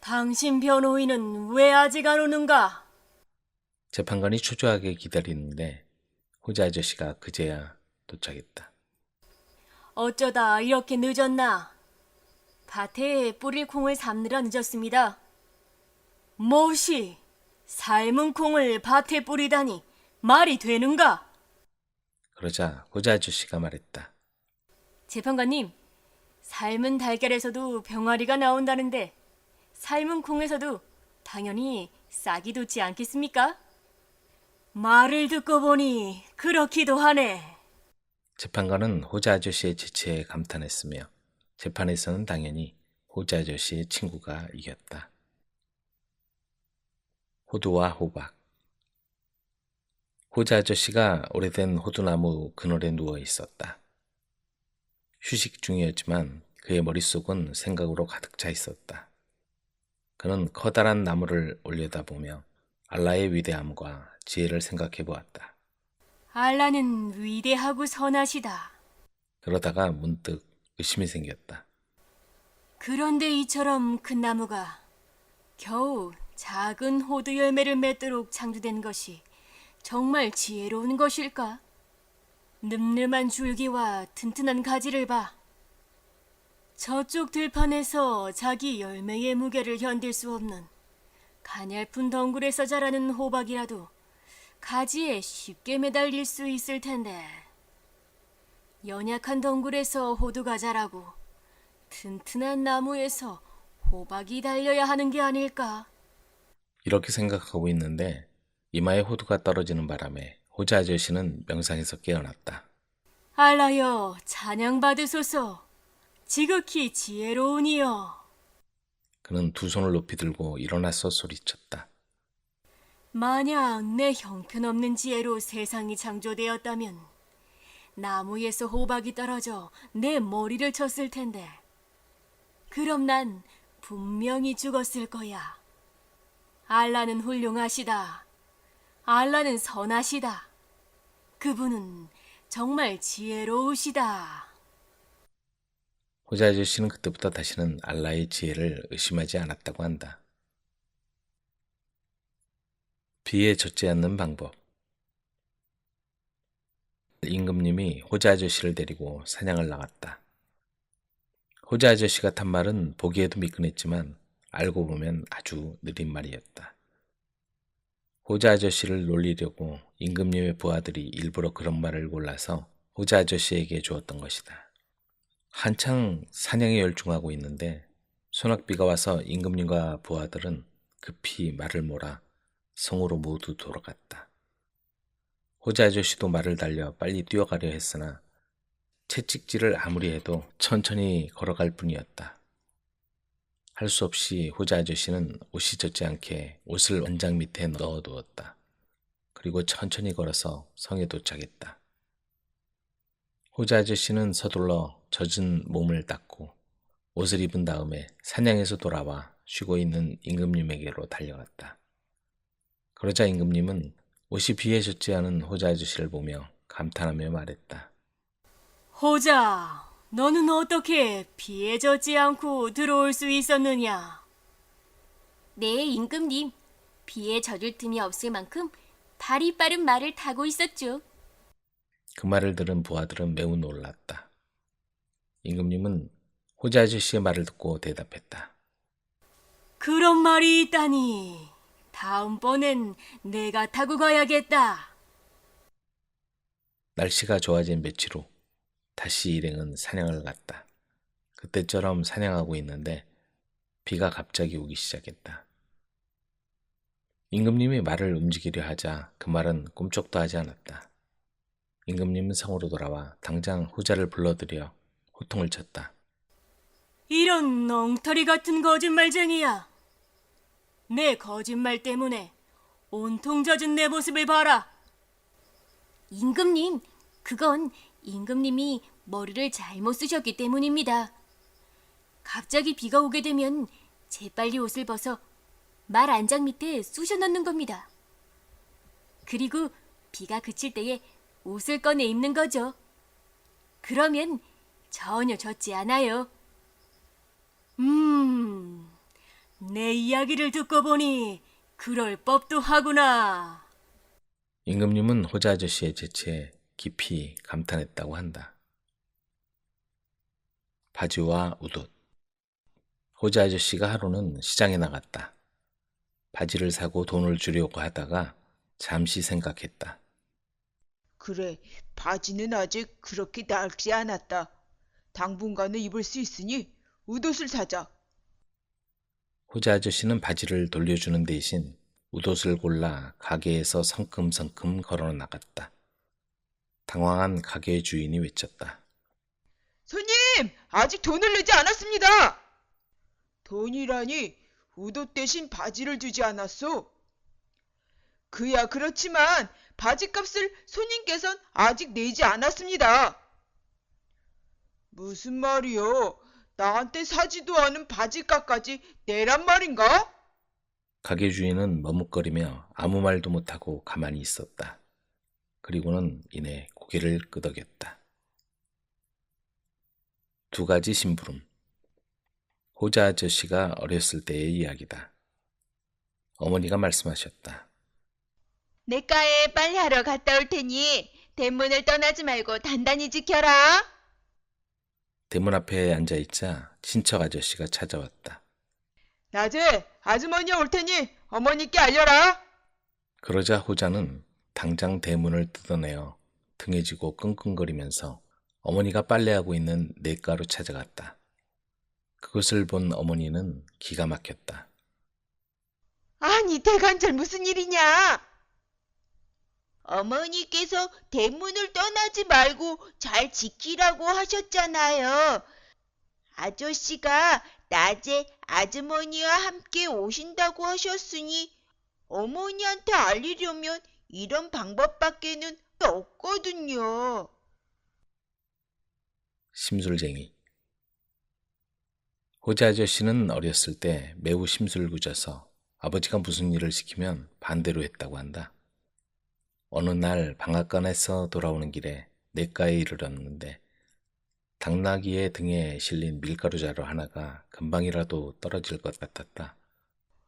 당신 변호인은 왜 아직 안 오는가? 재판관이 초조하게 기다리는데 호자 아저씨가 그제야 도착했다. 어쩌다 이렇게 늦었나? 밭에 뿌릴 콩을 삶느라 늦었습니다. 무엇이 삶은 콩을 밭에 뿌리다니 말이 되는가? 그러자 호자 아저씨가 말했다. 재판관님, 삶은 달걀에서도 병아리가 나온다는데 삶은 콩에서도 당연히 싹이 돋지 않겠습니까? 말을 듣고 보니 그렇기도 하네. 재판관은 호자 아저씨의 지체에 감탄했으며 재판에서는 당연히 호자 아저씨의 친구가 이겼다. 호두와 호박. 호자 아저씨가 오래된 호두나무 그늘에 누워 있었다. 휴식 중이었지만 그의 머릿속은 생각으로 가득 차 있었다. 그는 커다란 나무를 올려다보며 알라의 위대함과 지혜를 생각해 보았다. 알라는 위대하고 선하시다. 그러다가 문득 의심이 생겼다. 그런데 이처럼 큰 나무가 겨우 작은 호두 열매를 맺도록 창조된 것이 정말 지혜로운 것일까? 늠름한 줄기와 튼튼한 가지를 봐. 저쪽 들판에서 자기 열매의 무게를 견딜 수 없는 가냘픈 덩굴에서 자라는 호박이라도 가지에 쉽게 매달릴 수 있을 텐데 연약한 덩굴에서 호두가 자라고 튼튼한 나무에서 호박이 달려야 하는 게 아닐까? 이렇게 생각하고 있는데 이마에 호두가 떨어지는 바람에 호자 아저씨는 명상에서 깨어났다. 알라여 찬양받으소서. 지극히 지혜로우니여. 그는 두 손을 높이 들고 일어나서 소리쳤다. 만약 내 형편없는 지혜로 세상이 창조되었다면 나무에서 호박이 떨어져 내 머리를 쳤을 텐데 그럼 난 분명히 죽었을 거야. 알라는 훌륭하시다. 알라는 선하시다. 그분은 정말 지혜로우시다. 호자 아저씨는 그때부터 다시는 알라의 지혜를 의심하지 않았다고 한다. 비에 젖지 않는 방법. 임금님이 호자 아저씨를 데리고 사냥을 나갔다. 호자 아저씨가 탄 말은 보기에도 미끈했지만 알고 보면 아주 느린 말이었다. 호자 아저씨를 놀리려고 임금님의 부하들이 일부러 그런 말을 골라서 호자 아저씨에게 주었던 것이다. 한창 사냥에 열중하고 있는데 소낙비가 와서 임금님과 부하들은 급히 말을 몰아 성으로 모두 돌아갔다. 호자 아저씨도 말을 달려 빨리 뛰어가려 했으나 채찍질을 아무리 해도 천천히 걸어갈 뿐이었다. 할 수 없이 호자 아저씨는 옷이 젖지 않게 옷을 원장 밑에 넣어두었다. 그리고 천천히 걸어서 성에 도착했다. 호자 아저씨는 서둘러 젖은 몸을 닦고 옷을 입은 다음에 사냥에서 돌아와 쉬고 있는 임금님에게로 달려갔다. 그러자 임금님은 옷이 비에 젖지 않은 호자 아저씨를 보며 감탄하며 말했다. 호자, 너는 어떻게 비에 젖지 않고 들어올 수 있었느냐? 네, 임금님. 비에 젖을 틈이 없을 만큼 발이 빠른 말을 타고 있었죠. 그 말을 들은 부하들은 매우 놀랐다. 임금님은 호자 아저씨의 말을 듣고 대답했다. 그런 말이 있다니. 다음번엔 내가 타고 가야겠다. 날씨가 좋아진 며칠 후 다시 일행은 사냥을 갔다. 그때처럼 사냥하고 있는데 비가 갑자기 오기 시작했다. 임금님이 말을 움직이려 하자 그 말은 꿈쩍도 하지 않았다. 임금님은 성으로 돌아와 당장 호자를 불러들여 호통을 쳤다. 이런 엉터리 같은 거짓말쟁이야. 내 거짓말 때문에 온통 젖은 내 모습을 봐라. 임금님, 그건 임금님이 머리를 잘못 쓰셨기 때문입니다. 갑자기 비가 오게 되면 재빨리 옷을 벗어 말 안장 밑에 쑤셔 넣는 겁니다. 그리고 비가 그칠 때에 옷을 꺼내 입는 거죠. 그러면 전혀 젖지 않아요. 내 이야기를 듣고 보니 그럴 법도 하구나. 임금님은 호자 아저씨의 재치에 깊이 감탄했다고 한다. 바지와 웃옷. 호자 아저씨가 하루는 시장에 나갔다. 바지를 사고 돈을 주려고 하다가 잠시 생각했다. 그래, 바지는 아직 그렇게 낡지 않았다. 당분간은 입을 수 있으니 웃옷을 사자. 호자 아저씨는 바지를 돌려주는 대신 웃옷을 골라 가게에서 성큼성큼 걸어 나갔다. 당황한 가게 주인이 외쳤다. 손님, 아직 돈을 내지 않았습니다. 돈이라니 웃옷 대신 바지를 주지 않았소. 그야 그렇지만 바지값을 손님께선 아직 내지 않았습니다. 무슨 말이요? 나한테 사지도 않은 바지값까지 내란 말인가? 가게 주인은 머뭇거리며 아무 말도 못하고 가만히 있었다. 그리고는 이내 고개를 끄덕였다. 두 가지 심부름. 호자 아저씨가 어렸을 때의 이야기다. 어머니가 말씀하셨다. 내과에 빨리 하러 갔다 올 테니 대문을 떠나지 말고 단단히 지켜라. 대문 앞에 앉아있자 친척 아저씨가 찾아왔다. 낮에 아주머니 올 테니 어머니께 알려라. 그러자 호자는 당장 대문을 뜯어내어 등에 지고 끙끙거리면서 어머니가 빨래하고 있는 냇가로 찾아갔다. 그것을 본 어머니는 기가 막혔다. 아니 대간절 무슨 일이냐? 어머니께서 대문을 떠나지 말고 잘 지키라고 하셨잖아요. 아저씨가 낮에 아주머니와 함께 오신다고 하셨으니 어머니한테 알리려면 이런 방법밖에는 없거든요. 심술쟁이. 호자 아저씨는 어렸을 때 매우 심술궂어서 아버지가 무슨 일을 시키면 반대로 했다고 한다. 어느 날 방앗간에서 돌아오는 길에 냇가에 이르렀는데 당나귀의 등에 실린 밀가루 자루 하나가 금방이라도 떨어질 것 같았다.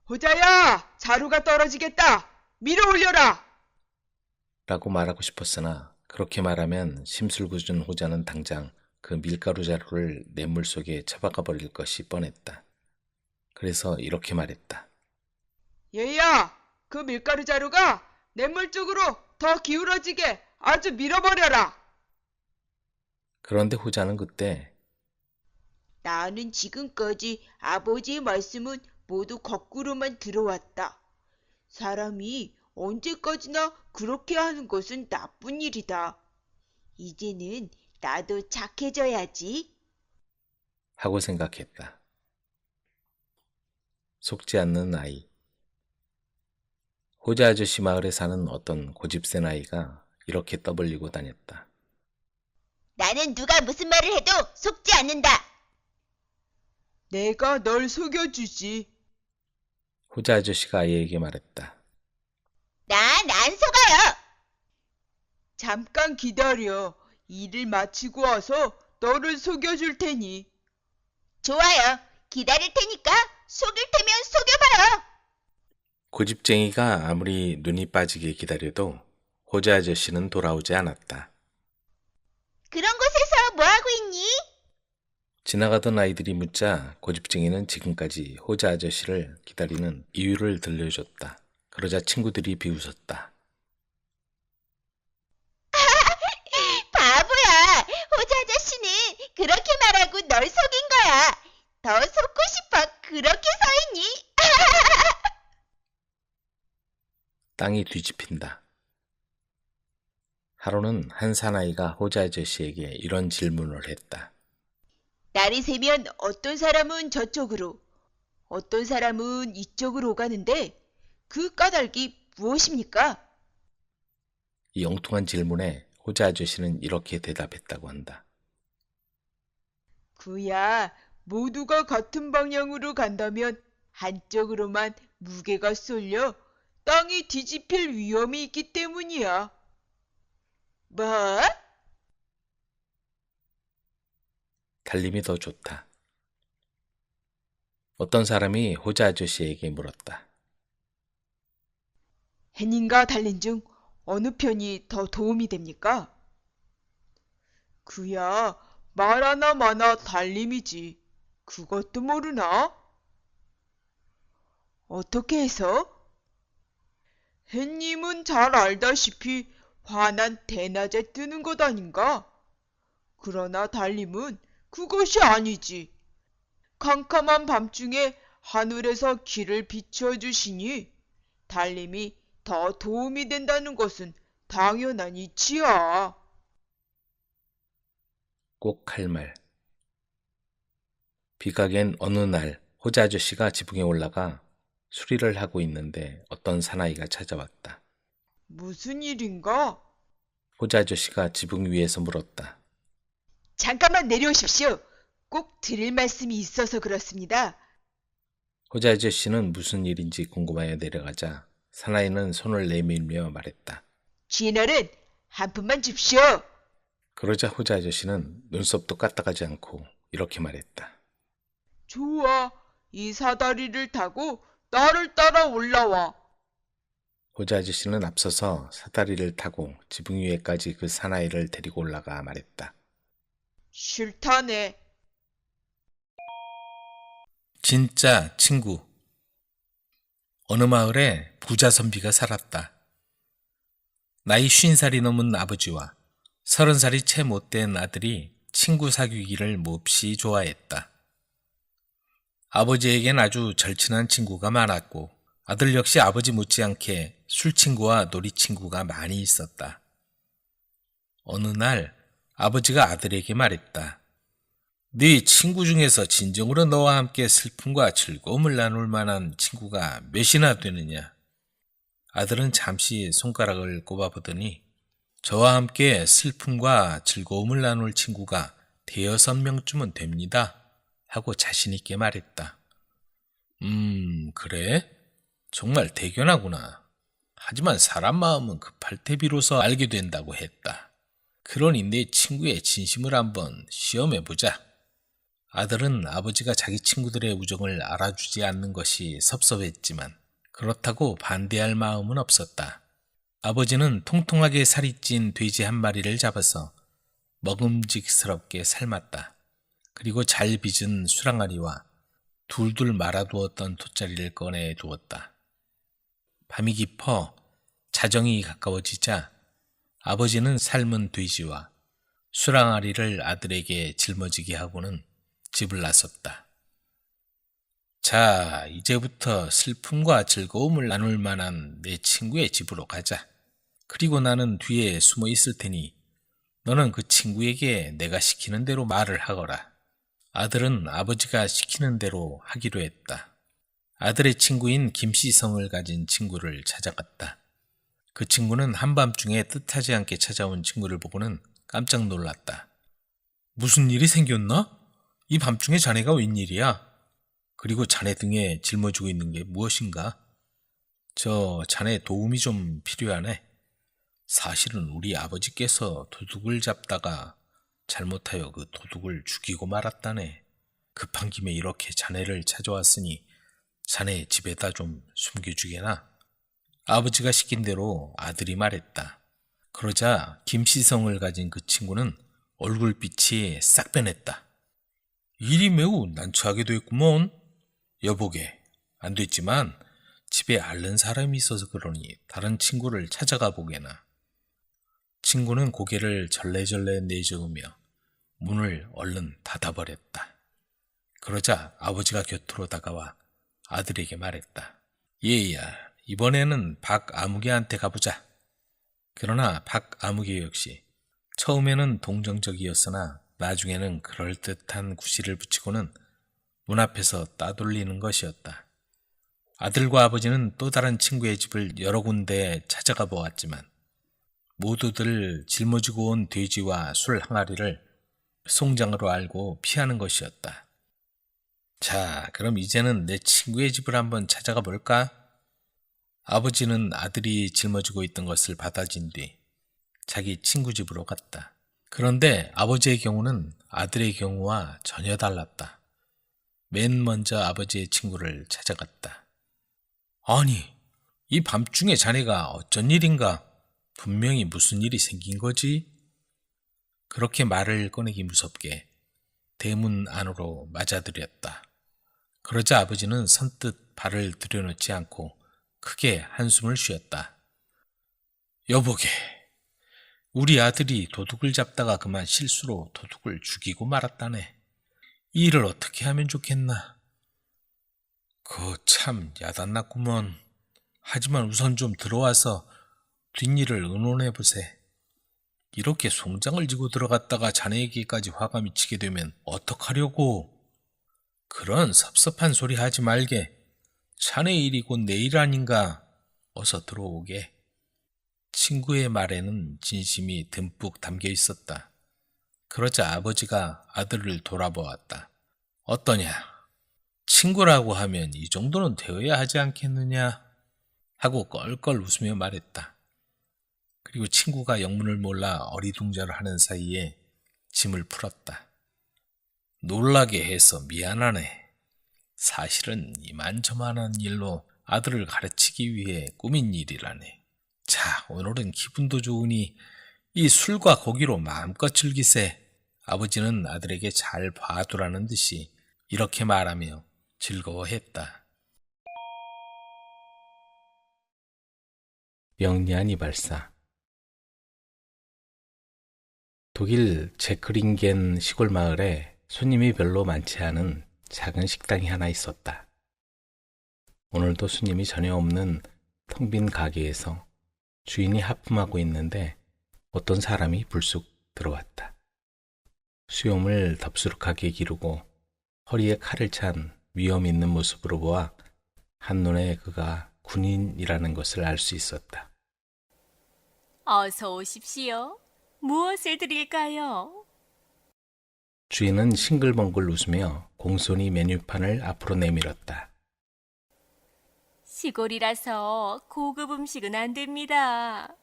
호자야, 자루가 떨어지겠다. 밀어 올려라. 라고 말하고 싶었으나 그렇게 말하면 심술궂은 호자는 당장 그 밀가루 자루를 냇물 속에 처박아 버릴 것이 뻔했다. 그래서 이렇게 말했다. 얘야, 그 밀가루 자루가 냇물 쪽으로 더 기울어지게 아주 밀어버려라. 그런데 호자는 그때 나는 지금까지 아버지의 말씀은 모두 거꾸로만 들어왔다. 사람이 언제까지나 그렇게 하는 것은 나쁜 일이다. 이제는 나도 착해져야지. 하고 생각했다. 속지 않는 아이. 호자 아저씨 마을에 사는 어떤 고집센 아이가 이렇게 떠벌리고 다녔다. 나는 누가 무슨 말을 해도 속지 않는다. 내가 널 속여주지. 호자 아저씨가 아이에게 말했다. 잠깐 기다려. 일을 마치고 와서 너를 속여줄 테니. 좋아요. 기다릴 테니까 속일 테면 속여봐요. 고집쟁이가 아무리 눈이 빠지게 기다려도 호재 아저씨는 돌아오지 않았다. 그런 곳에서 뭐하고 있니? 지나가던 아이들이 묻자 고집쟁이는 지금까지 호재 아저씨를 기다리는 이유를 들려줬다. 그러자 친구들이 비웃었다. 바보야. 호재 아저씨는 그렇게 말하고 널 속인 거야. 더 속고 싶어. 그렇게 서 있니? 땅이 뒤집힌다. 하루는 한 사나이가 호재 아저씨에게 이런 질문을 했다. 날이 새면 어떤 사람은 저쪽으로, 어떤 사람은 이쪽으로 가는데 그 까닭이 무엇입니까? 이 엉뚱한 질문에 호재 아저씨는 이렇게 대답했다고 한다. 그야 모두가 같은 방향으로 간다면 한쪽으로만 무게가 쏠려 땅이 뒤집힐 위험이 있기 때문이야. 뭐? 달림이 더 좋다. 어떤 사람이 호재 아저씨에게 물었다. 햇님과 달린 중 어느 편이 더 도움이 됩니까? 그야 말 하나 마나 달림이지. 그것도 모르나? 어떻게 해서? 햇님은 잘 알다시피 환한 대낮에 뜨는 것 아닌가? 그러나 달림은 그것이 아니지. 캄캄한 밤중에 하늘에서 길을 비춰주시니 달림이 더 도움이 된다는 것은 당연한 이치야. 꼭 할 말. 비가 갠 어느 날 호재 아저씨가 지붕에 올라가 수리를 하고 있는데 어떤 사나이가 찾아왔다. 무슨 일인가? 호재 아저씨가 지붕 위에서 물었다. 잠깐만 내려오십시오. 꼭 드릴 말씀이 있어서 그렇습니다. 호재 아저씨는 무슨 일인지 궁금하여 내려가자 사나이는 손을 내밀며 말했다. 쥐너는 한 푼만 줍시오. 그러자 호재 아저씨는 눈썹도 까딱하지 않고 이렇게 말했다. 좋아. 이 사다리를 타고 나를 따라 올라와. 호재 아저씨는 앞서서 사다리를 타고 지붕 위에까지 그 사나이를 데리고 올라가 말했다. 싫다네. 진짜 친구. 어느 마을에 부자 선비가 살았다. 나이 50살이 넘은 아버지와 30살이 채 못된 아들이 친구 사귀기를 몹시 좋아했다. 아버지에겐 아주 절친한 친구가 많았고 아들 역시 아버지 못지않게 술친구와 놀이친구가 많이 있었다. 어느 날 아버지가 아들에게 말했다. 네 친구 중에서 진정으로 너와 함께 슬픔과 즐거움을 나눌 만한 친구가 몇이나 되느냐? 아들은 잠시 손가락을 꼽아보더니 저와 함께 슬픔과 즐거움을 나눌 친구가 5-6명쯤은 됩니다. 하고 자신있게 말했다. 그래? 정말 대견하구나. 하지만 사람 마음은 급할 때 비로소 알게 된다고 했다. 그러니 내 친구의 진심을 한번 시험해보자. 아들은 아버지가 자기 친구들의 우정을 알아주지 않는 것이 섭섭했지만 그렇다고 반대할 마음은 없었다. 아버지는 통통하게 살이 찐 돼지 한 마리를 잡아서 먹음직스럽게 삶았다. 그리고 잘 빚은 수랑아리와 둘둘 말아두었던 돗자리를 꺼내 두었다. 밤이 깊어 자정이 가까워지자 아버지는 삶은 돼지와 수랑아리를 아들에게 짊어지게 하고는 집을 나섰다. 자, 이제부터 슬픔과 즐거움을 나눌 만한 내 친구의 집으로 가자. 그리고 나는 뒤에 숨어 있을 테니 너는 그 친구에게 내가 시키는 대로 말을 하거라. 아들은 아버지가 시키는 대로 하기로 했다. 아들의 친구인 김씨성을 가진 친구를 찾아갔다. 그 친구는 한밤중에 뜻하지 않게 찾아온 친구를 보고는 깜짝 놀랐다. 무슨 일이 생겼나? 이 밤중에 자네가 웬일이야? 그리고 자네 등에 짊어지고 있는 게 무엇인가? 자네 도움이 좀 필요하네. 사실은 우리 아버지께서 도둑을 잡다가 잘못하여 그 도둑을 죽이고 말았다네. 급한 김에 이렇게 자네를 찾아왔으니 자네 집에다 좀 숨겨주게나. 아버지가 시킨 대로 아들이 말했다. 그러자 김시성을 가진 그 친구는 얼굴빛이 싹 변했다. 일이 매우 난처하게 됐구먼. 여보게, 안 됐지만 집에 앓는 사람이 있어서 그러니 다른 친구를 찾아가 보게나. 친구는 고개를 절레절레 내저으며 문을 얼른 닫아버렸다. 그러자 아버지가 곁으로 다가와 아들에게 말했다. 얘야, 이번에는 박아무개한테 가보자. 그러나 박아무개 역시 처음에는 동정적이었으나 나중에는 그럴듯한 구실을 붙이고는 문 앞에서 따돌리는 것이었다. 아들과 아버지는 또 다른 친구의 집을 여러 군데 찾아가 보았지만 모두들 짊어지고 온 돼지와 술 항아리를 송장으로 알고 피하는 것이었다. 자, 그럼 이제는 내 친구의 집을 한번 찾아가 볼까? 아버지는 아들이 짊어지고 있던 것을 받아진 뒤 자기 친구 집으로 갔다. 그런데 아버지의 경우는 아들의 경우와 전혀 달랐다. 맨 먼저 아버지의 친구를 찾아갔다. 아니, 이 밤중에 자네가 어쩐 일인가? 분명히 무슨 일이 생긴 거지? 그렇게 말을 꺼내기 무섭게 대문 안으로 맞아들였다. 그러자 아버지는 선뜻 발을 들여놓지 않고 크게 한숨을 쉬었다. 여보게, 우리 아들이 도둑을 잡다가 그만 실수로 도둑을 죽이고 말았다네. 이 일을 어떻게 하면 좋겠나? 참 야단났구먼. 하지만 우선 좀 들어와서 뒷일을 의논해보세. 이렇게 송장을 지고 들어갔다가 자네에게까지 화가 미치게 되면 어떡하려고? 그런 섭섭한 소리 하지 말게. 자네 일이 곧 내 일 아닌가? 어서 들어오게. 친구의 말에는 진심이 듬뿍 담겨 있었다. 그러자 아버지가 아들을 돌아보았다. 어떠냐? 친구라고 하면 이 정도는 되어야 하지 않겠느냐? 하고 껄껄 웃으며 말했다. 그리고 친구가 영문을 몰라 어리둥절을 하는 사이에 짐을 풀었다. 놀라게 해서 미안하네. 사실은 이만저만한 일로 아들을 가르치기 위해 꾸민 일이라네. 자, 오늘은 기분도 좋으니 이 술과 고기로 마음껏 즐기세. 아버지는 아들에게 잘 봐두라는 듯이 이렇게 말하며 즐거워했다. 영리한 이발사. 독일 제크링겐 시골 마을에 손님이 별로 많지 않은 작은 식당이 하나 있었다. 오늘도 손님이 전혀 없는 텅 빈 가게에서 주인이 하품하고 있는데 어떤 사람이 불쑥 들어왔다. 수염을 덥수룩하게 기르고 허리에 칼을 찬 위험 있는 모습으로 보아 한눈에 그가 군인이라는 것을 알 수 있었다. 어서 오십시오. 무엇을 드릴까요? 주인은 싱글벙글 웃으며 공손히 메뉴판을 앞으로 내밀었다. 시골이라서 고급 음식은 안 됩니다.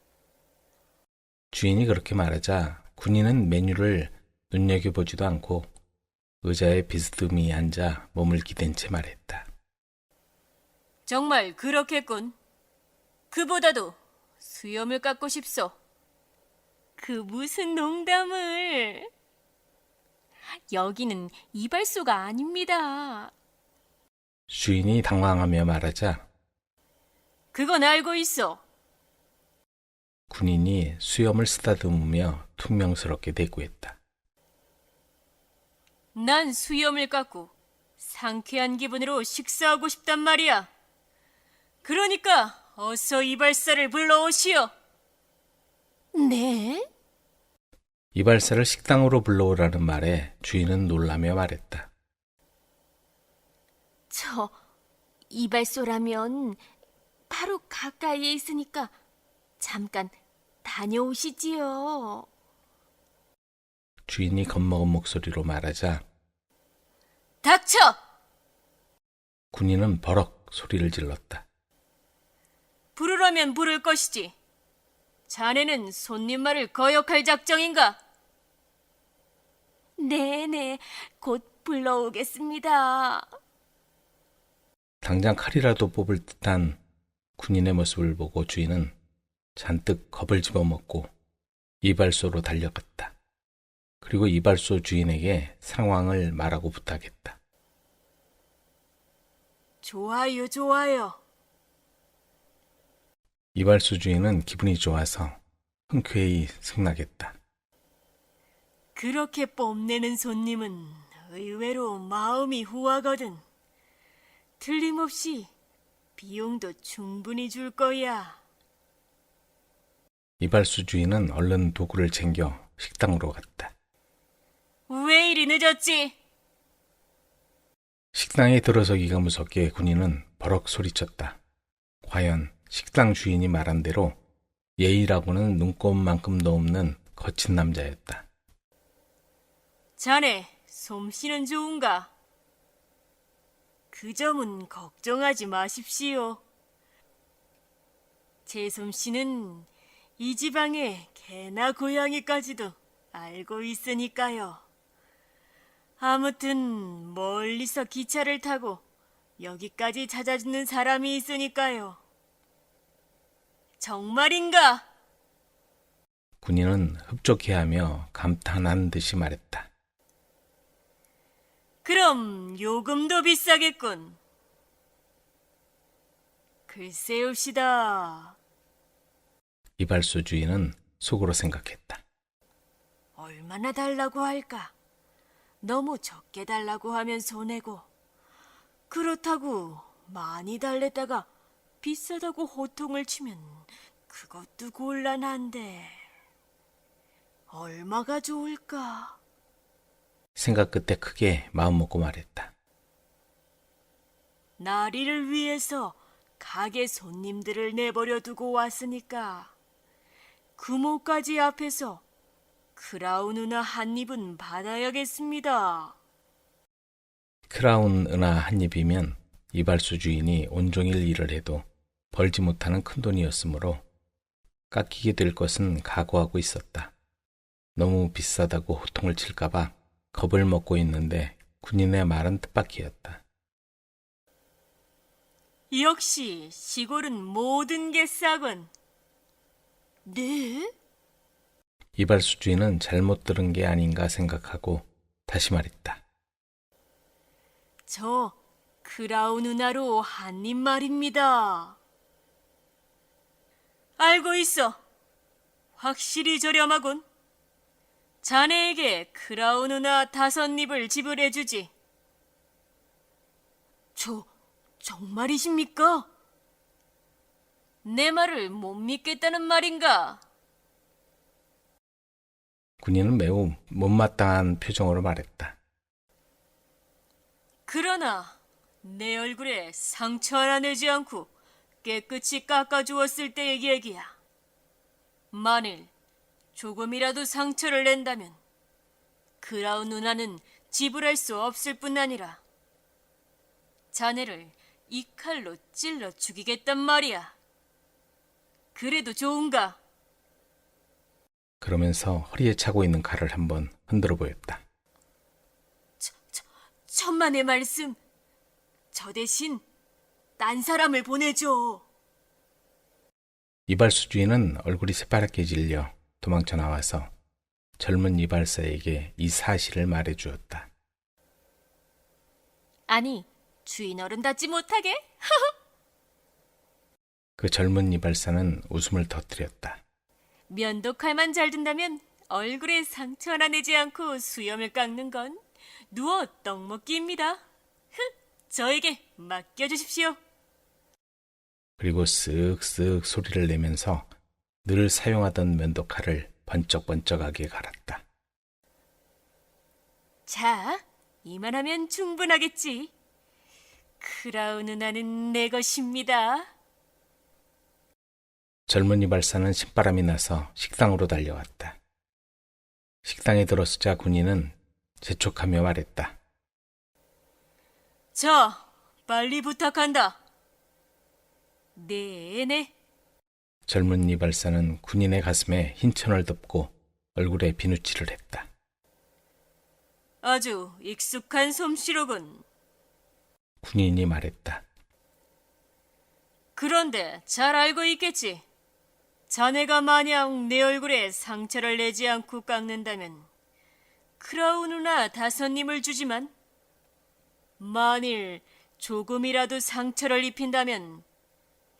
주인이 그렇게 말하자 군인은 메뉴를 눈여겨보지도 않고 의자에 비스듬히 앉아 몸을 기댄 채 말했다. 정말 그렇겠군. 그보다도 수염을 깎고 싶소. 그 무슨 농담을. 여기는 이발소가 아닙니다. 주인이 당황하며 말하자 그건 알고 있어. 군인이 수염을 쓰다듬으며 퉁명스럽게 대꾸했다. 난 수염을 깎고 상쾌한 기분으로 식사하고 싶단 말이야. 그러니까 어서 이발사를 불러오시오. 네? 이발사를 식당으로 불러오라는 말에 주인은 놀라며 말했다. 저 이발소라면 바로 가까이에 있으니까 잠깐 다녀오시지요. 주인이 겁먹은 목소리로 말하자 닥쳐! 군인은 버럭 소리를 질렀다. 부르라면 부를 것이지. 자네는 손님 말을 거역할 작정인가? 네네, 곧 불러오겠습니다. 당장 칼이라도 뽑을 듯한 군인의 모습을 보고 주인은 잔뜩 겁을 집어먹고 이발소로 달려갔다. 그리고 이발소 주인에게 상황을 말하고 부탁했다. 좋아요, 좋아요. 이발소 주인은 기분이 좋아서 흔쾌히 승낙했다. 그렇게 뽐내는 손님은 의외로 마음이 후하거든. 틀림없이 비용도 충분히 줄 거야. 이발소 주인은 얼른 도구를 챙겨 식당으로 갔다. 왜 이리 늦었지? 식당에 들어서기가 무섭게 군인은 버럭 소리쳤다. 과연 식당 주인이 말한 대로 예의라고는 눈곱만큼도 없는 거친 남자였다. 자네, 솜씨는 좋은가? 그 점은 걱정하지 마십시오. 제 솜씨는 이 지방의 개나 고양이까지도 알고 있으니까요. 아무튼 멀리서 기차를 타고 여기까지 찾아주는 사람이 있으니까요. 정말인가? 군인은 흡족해하며 감탄한 듯이 말했다. 그럼 요금도 비싸겠군. 글쎄옵시다. 이발소 주인은 속으로 생각했다. 얼마나 달라고 할까? 너무 적게 달라고 하면 손해고, 그렇다고 많이 달랬다가 비싸다고 호통을 치면 그것도 곤란한데 얼마가 좋을까? 생각 끝에 크게 마음먹고 말했다. 나리를 위해서 가게 손님들을 내버려 두고 왔으니까 금호까지 앞에서 크라운 은하 한 입은 받아야겠습니다. 크라운 은하 한 입이면 이발소 주인이 온종일 일을 해도 벌지 못하는 큰돈이었으므로 깎이게 될 것은 각오하고 있었다. 너무 비싸다고 호통을 칠까봐 겁을 먹고 있는데 군인의 말은 뜻밖이었다. 역시 시골은 모든 게 싸군. 네? 이발소 주인은 잘못 들은 게 아닌가 생각하고 다시 말했다. 저 크라운 은하로 한 입 말입니다. 알고 있어. 확실히 저렴하군. 자네에게 크라운 은하 5입을 지불해주지. 정말이십니까? 내 말을 못 믿겠다는 말인가? 군인은 매우 못마땅한 표정으로 말했다. 그러나 내 얼굴에 상처 하나 내지 않고 깨끗이 깎아주었을 때의 얘기야. 만일 조금이라도 상처를 낸다면 크라운 누나는 지불할 수 없을 뿐 아니라 자네를 이 칼로 찔러 죽이겠단 말이야. 그래도 좋은가? 그러면서 허리에 차고 있는 칼을 한번 흔들어 보였다. 천만의 말씀. 저 대신 딴 사람을 보내줘. 이발소 주인은 얼굴이 새파랗게 질려 도망쳐 나와서 젊은 이발사에게 이 사실을 말해 주었다. 아니, 주인 어른답지 못하게? 그 젊은 이발사는 웃음을 터뜨렸다. 면도칼만 잘 든다면 얼굴에 상처 하나 내지 않고 수염을 깎는 건 누워 떡 먹기입니다. 저에게 맡겨주십시오. 그리고 쓱쓱 소리를 내면서 늘 사용하던 면도칼을 번쩍번쩍하게 갈았다. 자, 이만하면 충분하겠지. 크라운 은하는 내 것입니다. 젊은 이발사는 신바람이 나서 식당으로 달려왔다. 식당에 들어서자 군인은 재촉하며 말했다. 자, 빨리 부탁한다. 네네. 젊은 이발사는 군인의 가슴에 흰 천을 덮고 얼굴에 비누칠을 했다. 아주 익숙한 솜씨로군. 군인이 말했다. 그런데 잘 알고 있겠지. 자네가 만약 내 얼굴에 상처를 내지 않고 깎는다면 크라운이나 다선님을 주지만 만일 조금이라도 상처를 입힌다면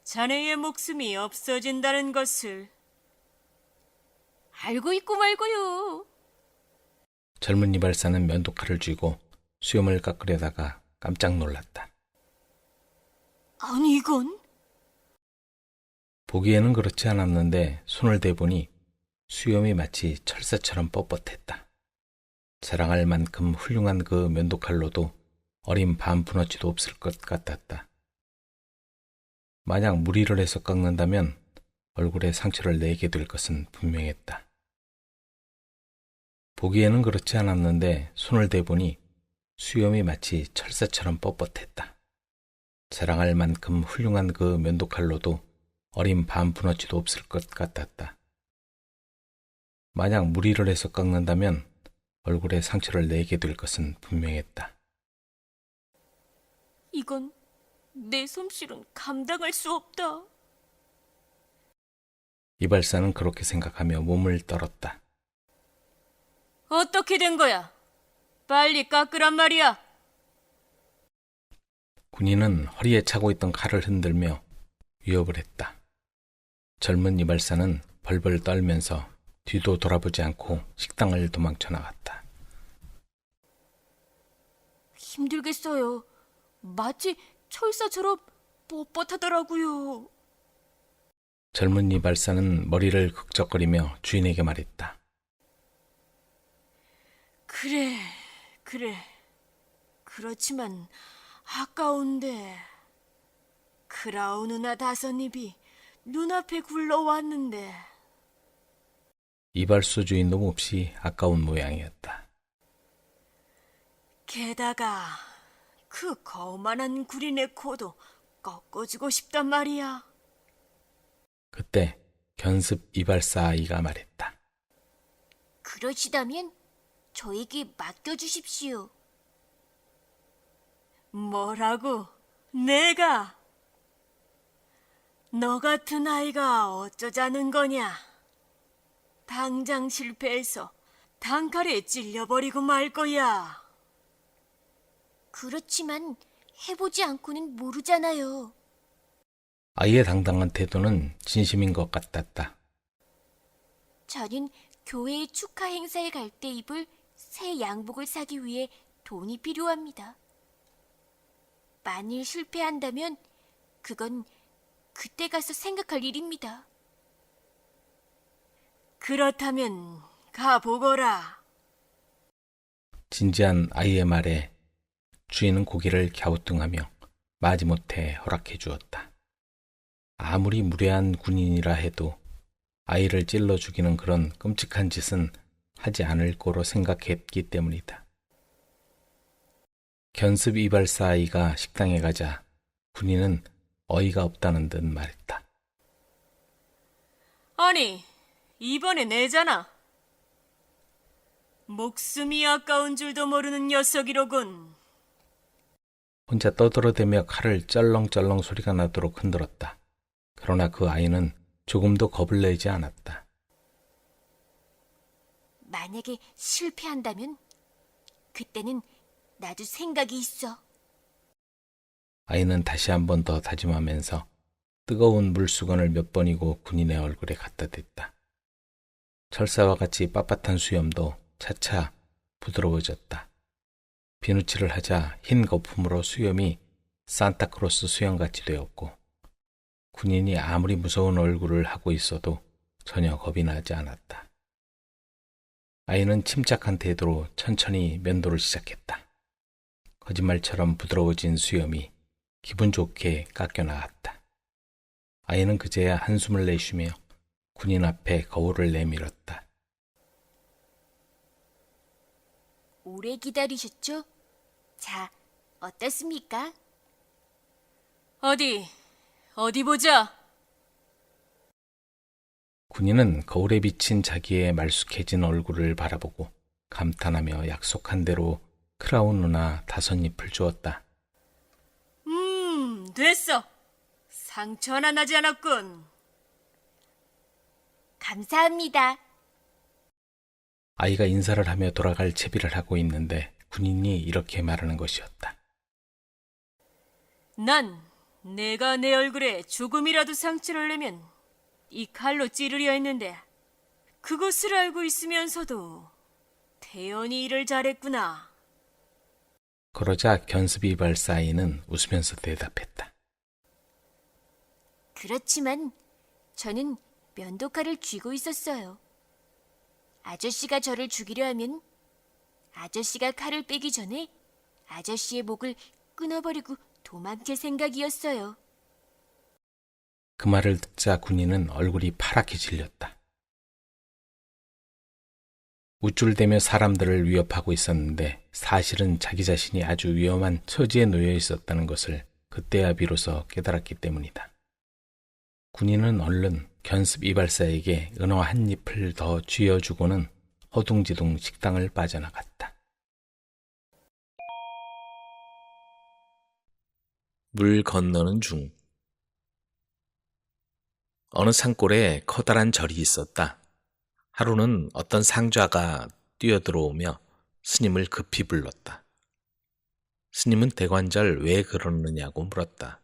자네의 목숨이 없어진다는 것을 알고 있고 말고요. 젊은 이발사는 면도칼을 쥐고 수염을 깎으려다가 깜짝 놀랐다. 아니 이건 보기에는 그렇지 않았는데 손을 대보니 수염이 마치 철사처럼 뻣뻣했다. 자랑할 만큼 훌륭한 그 면도칼로도 어린 반푼어치도 없을 것 같았다. 만약 무리를 해서 깎는다면 얼굴에 상처를 내게 될 것은 분명했다. 보기에는 그렇지 않았는데 손을 대보니 수염이 마치 철사처럼 뻣뻣했다. 자랑할 만큼 훌륭한 그 면도칼로도 어린 반푼어치도 없을 것 같았다. 만약 무리를 해서 깎는다면 얼굴에 상처를 내게 될 것은 분명했다. 이건 내 솜씨는 감당할 수 없다. 이발사는 그렇게 생각하며 몸을 떨었다. 어떻게 된 거야? 빨리 깎으란 말이야. 군인은 허리에 차고 있던 칼을 흔들며 위협을 했다. 젊은 이발사는 벌벌 떨면서 뒤도 돌아보지 않고 식당을 도망쳐 나갔다. 힘들겠어요. 마치 철사처럼 뻣뻣하더라고요. 젊은 이발사는 머리를 극적거리며 주인에게 말했다. 그래. 그렇지만 아까운데 크라운이나 다섯잎이 눈앞에 굴러왔는데. 이발소 주인도 몹시 아까운 모양이었다. 게다가 그 거만한 구린의 코도 꺾어주고 싶단 말이야. 그때 견습 이발사 아이가 말했다. 그러시다면 저에게 맡겨주십시오. 뭐라고? 내가? 너 같은 아이가 어쩌자는 거냐? 당장 실패해서 단칼에 찔려버리고 말 거야. 그렇지만 해보지 않고는 모르잖아요. 아이의 당당한 태도는 진심인 것 같았다. 저는 교회의 축하 행사에 갈 때 입을 새 양복을 사기 위해 돈이 필요합니다. 만일 실패한다면 그건 그때 가서 생각할 일입니다. 그렇다면 가보거라. 진지한 아이의 말에 주인은 고개를 갸우뚱하며 마지못해 허락해 주었다. 아무리 무례한 군인이라 해도 아이를 찔러 죽이는 그런 끔찍한 짓은 하지 않을 거로 생각했기 때문이다. 견습 이발사 아이가 식당에 가자 군인은 어이가 없다는 듯 말했다. 아니, 이번에 내잖아. 목숨이 아까운 줄도 모르는 녀석이로군. 혼자 떠들어대며 칼을 쩔렁쩔렁 소리가 나도록 흔들었다. 그러나 그 아이는 조금도 겁을 내지 않았다. 만약에 실패한다면 그때는 나도 생각이 있어. 아이는 다시 한 번 더 다짐하면서 뜨거운 물수건을 몇 번이고 군인의 얼굴에 갖다 댔다. 철사와 같이 빳빳한 수염도 차차 부드러워졌다. 비누칠을 하자 흰 거품으로 수염이 산타크로스 수염같이 되었고 군인이 아무리 무서운 얼굴을 하고 있어도 전혀 겁이 나지 않았다. 아이는 침착한 태도로 천천히 면도를 시작했다. 거짓말처럼 부드러워진 수염이 기분 좋게 깎여 나갔다. 아이는 그제야 한숨을 내쉬며 군인 앞에 거울을 내밀었다. 오래 기다리셨죠? 자, 어떻습니까? 어디 보자. 군인은 거울에 비친 자기의 말쑥해진 얼굴을 바라보고 감탄하며 약속한 대로 크라운 누나 5잎을 주었다. 됐어. 상처 하나 나지 않았군. 감사합니다. 아이가 인사를 하며 돌아갈 채비를 하고 있는데 군인이 이렇게 말하는 것이었다. 난 내가 내 얼굴에 조금이라도 상처를 내면 이 칼로 찌르려 했는데 그것을 알고 있으면서도 태연히 일을 잘했구나. 그러자 견습이발사인은 웃으면서 대답했다. 그렇지만 저는 면도칼을 쥐고 있었어요. 아저씨가 저를 죽이려 하면 아저씨가 칼을 빼기 전에 아저씨의 목을 끊어버리고 도망칠 생각이었어요. 그 말을 듣자 군인은 얼굴이 파랗게 질렸다. 우쭐대며 사람들을 위협하고 있었는데 사실은 자기 자신이 아주 위험한 처지에 놓여 있었다는 것을 그때야 비로소 깨달았기 때문이다. 군인은 얼른 견습 이발사에게 은어 한 잎을 더 쥐어주고는 허둥지둥 식당을 빠져나갔다. 물 건너는 중. 어느 산골에 커다란 절이 있었다. 하루는 어떤 상좌가 뛰어들어오며 스님을 급히 불렀다. 스님은 대관절 왜 그러느냐고 물었다.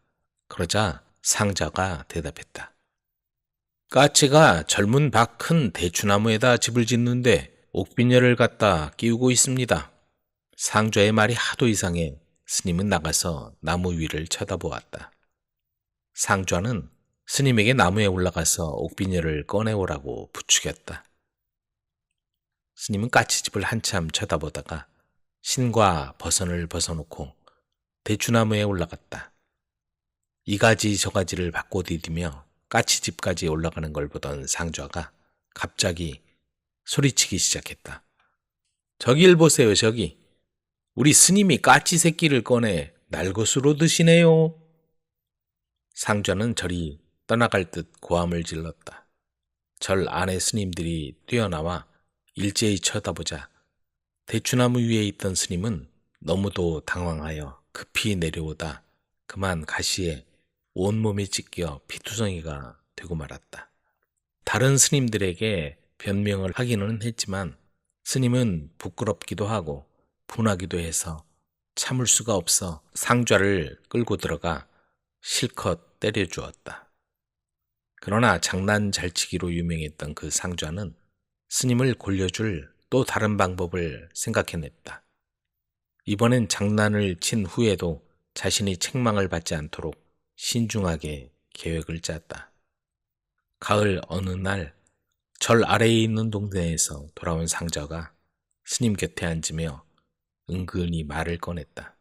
그러자 상좌가 대답했다. 까치가 젊은 밭 큰 대추나무에다 집을 짓는데 옥비녀를 갖다 끼우고 있습니다. 상좌의 말이 하도 이상해 스님은 나가서 나무 위를 쳐다보았다. 상좌는 스님에게 나무에 올라가서 옥비녀를 꺼내오라고 부추겼다. 스님은 까치집을 한참 쳐다보다가 신과 버선을 벗어놓고 대추나무에 올라갔다. 이 가지 저 가지를 바꿔 디디며 까치집까지 올라가는 걸 보던 상좌가 갑자기 소리치기 시작했다. 저길 보세요, 저기. 우리 스님이 까치 새끼를 꺼내 날것으로 드시네요. 상좌는 절이 떠나갈 듯 고함을 질렀다. 절 안에 스님들이 뛰어나와 일제히 쳐다보자 대추나무 위에 있던 스님은 너무도 당황하여 급히 내려오다 그만 가시에 온몸이 찢겨 피투성이가 되고 말았다. 다른 스님들에게 변명을 하기는 했지만 스님은 부끄럽기도 하고 분하기도 해서 참을 수가 없어 상좌를 끌고 들어가 실컷 때려주었다. 그러나 장난 잘 치기로 유명했던 그 상좌는 스님을 골려줄 또 다른 방법을 생각해냈다. 이번엔 장난을 친 후에도 자신이 책망을 받지 않도록 신중하게 계획을 짰다. 가을 어느 날 절 아래에 있는 동네에서 돌아온 상좌가 스님 곁에 앉으며 은근히 말을 꺼냈다.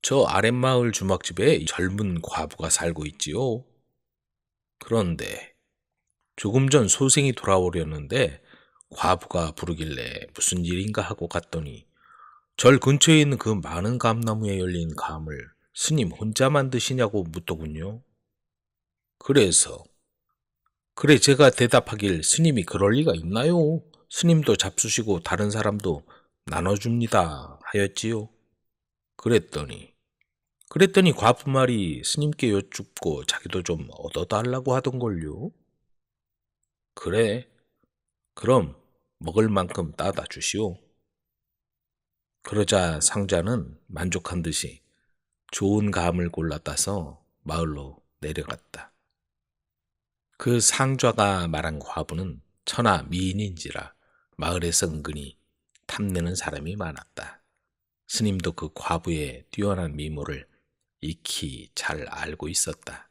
저 아랫마을 주막집에 젊은 과부가 살고 있지요. 그런데 조금 전 소생이 돌아오려는데 과부가 부르길래 무슨 일인가 하고 갔더니 절 근처에 있는 그 많은 감나무에 열린 감을 스님 혼자만 드시냐고 묻더군요. 그래 제가 대답하길 스님이 그럴 리가 있나요? 스님도 잡수시고 다른 사람도 나눠줍니다 하였지요. 그랬더니 과부 말이 스님께 여쭙고 자기도 좀 얻어달라고 하던걸요. 그래, 그럼 먹을 만큼 따다 주시오. 그러자 상자는 만족한 듯이 좋은 감을 골라 따서 마을로 내려갔다. 그 상좌가 말한 과부는 천하 미인인지라 마을에서 은근히 탐내는 사람이 많았다. 스님도 그 과부의 뛰어난 미모를 익히 잘 알고 있었다.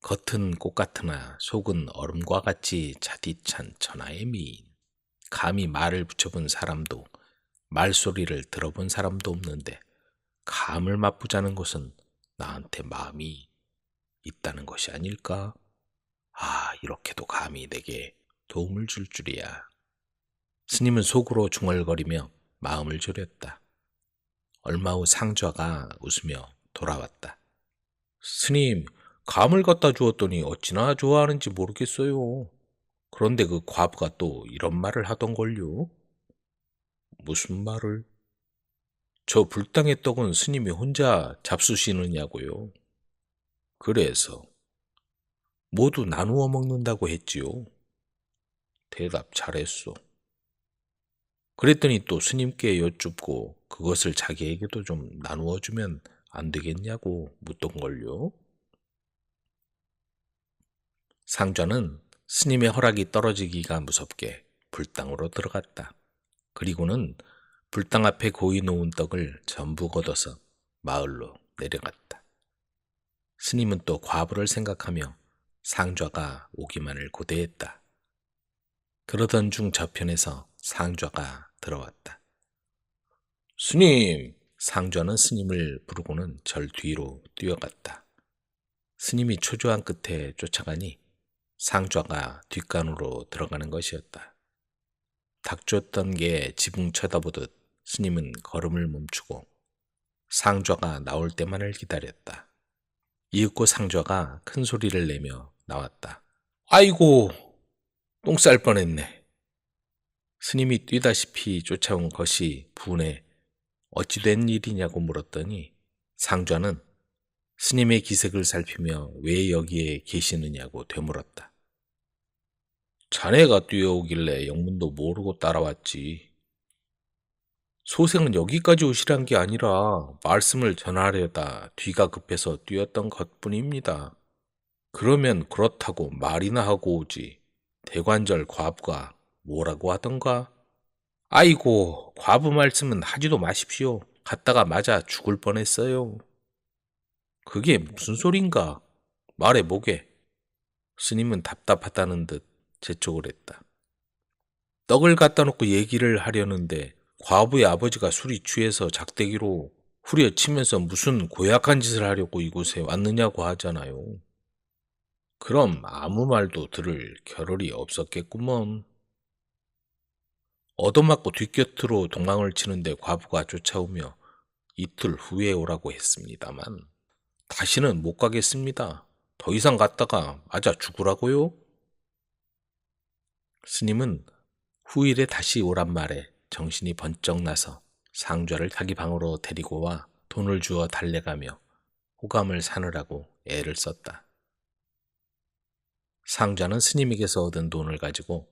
겉은 꽃 같으나 속은 얼음과 같이 자디찬 천하의 미인. 감히 말을 붙여본 사람도 말소리를 들어본 사람도 없는데 감을 맛보자는 것은 나한테 마음이 있다는 것이 아닐까? 아, 이렇게도 감히 내게 도움을 줄 줄이야. 스님은 속으로 중얼거리며 마음을 졸였다. 얼마 후 상좌가 웃으며 돌아왔다. 스님, 감을 갖다 주었더니 어찌나 좋아하는지 모르겠어요. 그런데 그 과부가 또 이런 말을 하던걸요. 무슨 말을? 저 불당의 떡은 스님이 혼자 잡수시느냐고요. 그래서 모두 나누어 먹는다고 했지요. 대답 잘했소. 그랬더니 또 스님께 여쭙고 그것을 자기에게도 좀 나누어 주면 안 되겠냐고 묻던걸요. 상좌는 스님의 허락이 떨어지기가 무섭게 불당으로 들어갔다. 그리고는 불당 앞에 고이 놓은 떡을 전부 걷어서 마을로 내려갔다. 스님은 또 과부를 생각하며 상좌가 오기만을 고대했다. 그러던 중 저편에서 상좌가 들어왔다. 스님! 상좌는 스님을 부르고는 절 뒤로 뛰어갔다. 스님이 초조한 끝에 쫓아가니 상좌가 뒷간으로 들어가는 것이었다. 닥쳤던 게 지붕 쳐다보듯 스님은 걸음을 멈추고 상좌가 나올 때만을 기다렸다. 이윽고 상좌가 큰 소리를 내며 나왔다. 아이고, 똥 쌀 뻔했네. 스님이 뛰다시피 쫓아온 것이 분해 어찌 된 일이냐고 물었더니 상좌는 스님의 기색을 살피며 왜 여기에 계시느냐고 되물었다. 자네가 뛰어오길래 영문도 모르고 따라왔지. 소생은 여기까지 오시란 게 아니라 말씀을 전하려다 뒤가 급해서 뛰었던 것뿐입니다. 그러면 그렇다고 말이나 하고 오지. 대관절 과부가 뭐라고 하던가? 아이고, 과부 말씀은 하지도 마십시오. 갔다가 맞아 죽을 뻔했어요. 그게 무슨 소린가? 말해보게. 스님은 답답하다는 듯 재촉을 했다. 떡을 갖다 놓고 얘기를 하려는데 과부의 아버지가 술이 취해서 작대기로 후려치면서 무슨 고약한 짓을 하려고 이곳에 왔느냐고 하잖아요. 그럼 아무 말도 들을 겨를이 없었겠구먼. 얻어맞고 뒷곁으로 도망을 치는데 과부가 쫓아오며 이틀 후에 오라고 했습니다만 다시는 못 가겠습니다. 더 이상 갔다가 맞아 죽으라고요? 스님은 후일에 다시 오란 말에 정신이 번쩍 나서 상좌를 자기 방으로 데리고 와 돈을 주어 달래가며 호감을 사느라고 애를 썼다. 상좌는 스님에게서 얻은 돈을 가지고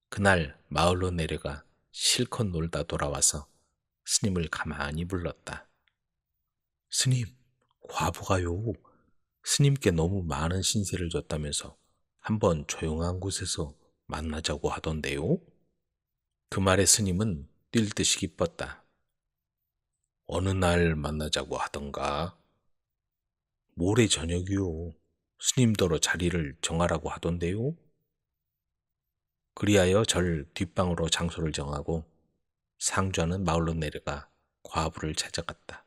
그날 마을로 내려가 실컷 놀다 돌아와서 스님을 가만히 불렀다. 스님, 과부가요. 스님께 너무 많은 신세를 졌다면서 한번 조용한 곳에서 만나자고 하던데요. 그 말에 스님은 뛸 듯이 기뻤다. 어느 날 만나자고 하던가? 모레 저녁이요. 스님더러 자리를 정하라고 하던데요. 그리하여 절 뒷방으로 장소를 정하고 상좌는 마을로 내려가 과부를 찾아갔다.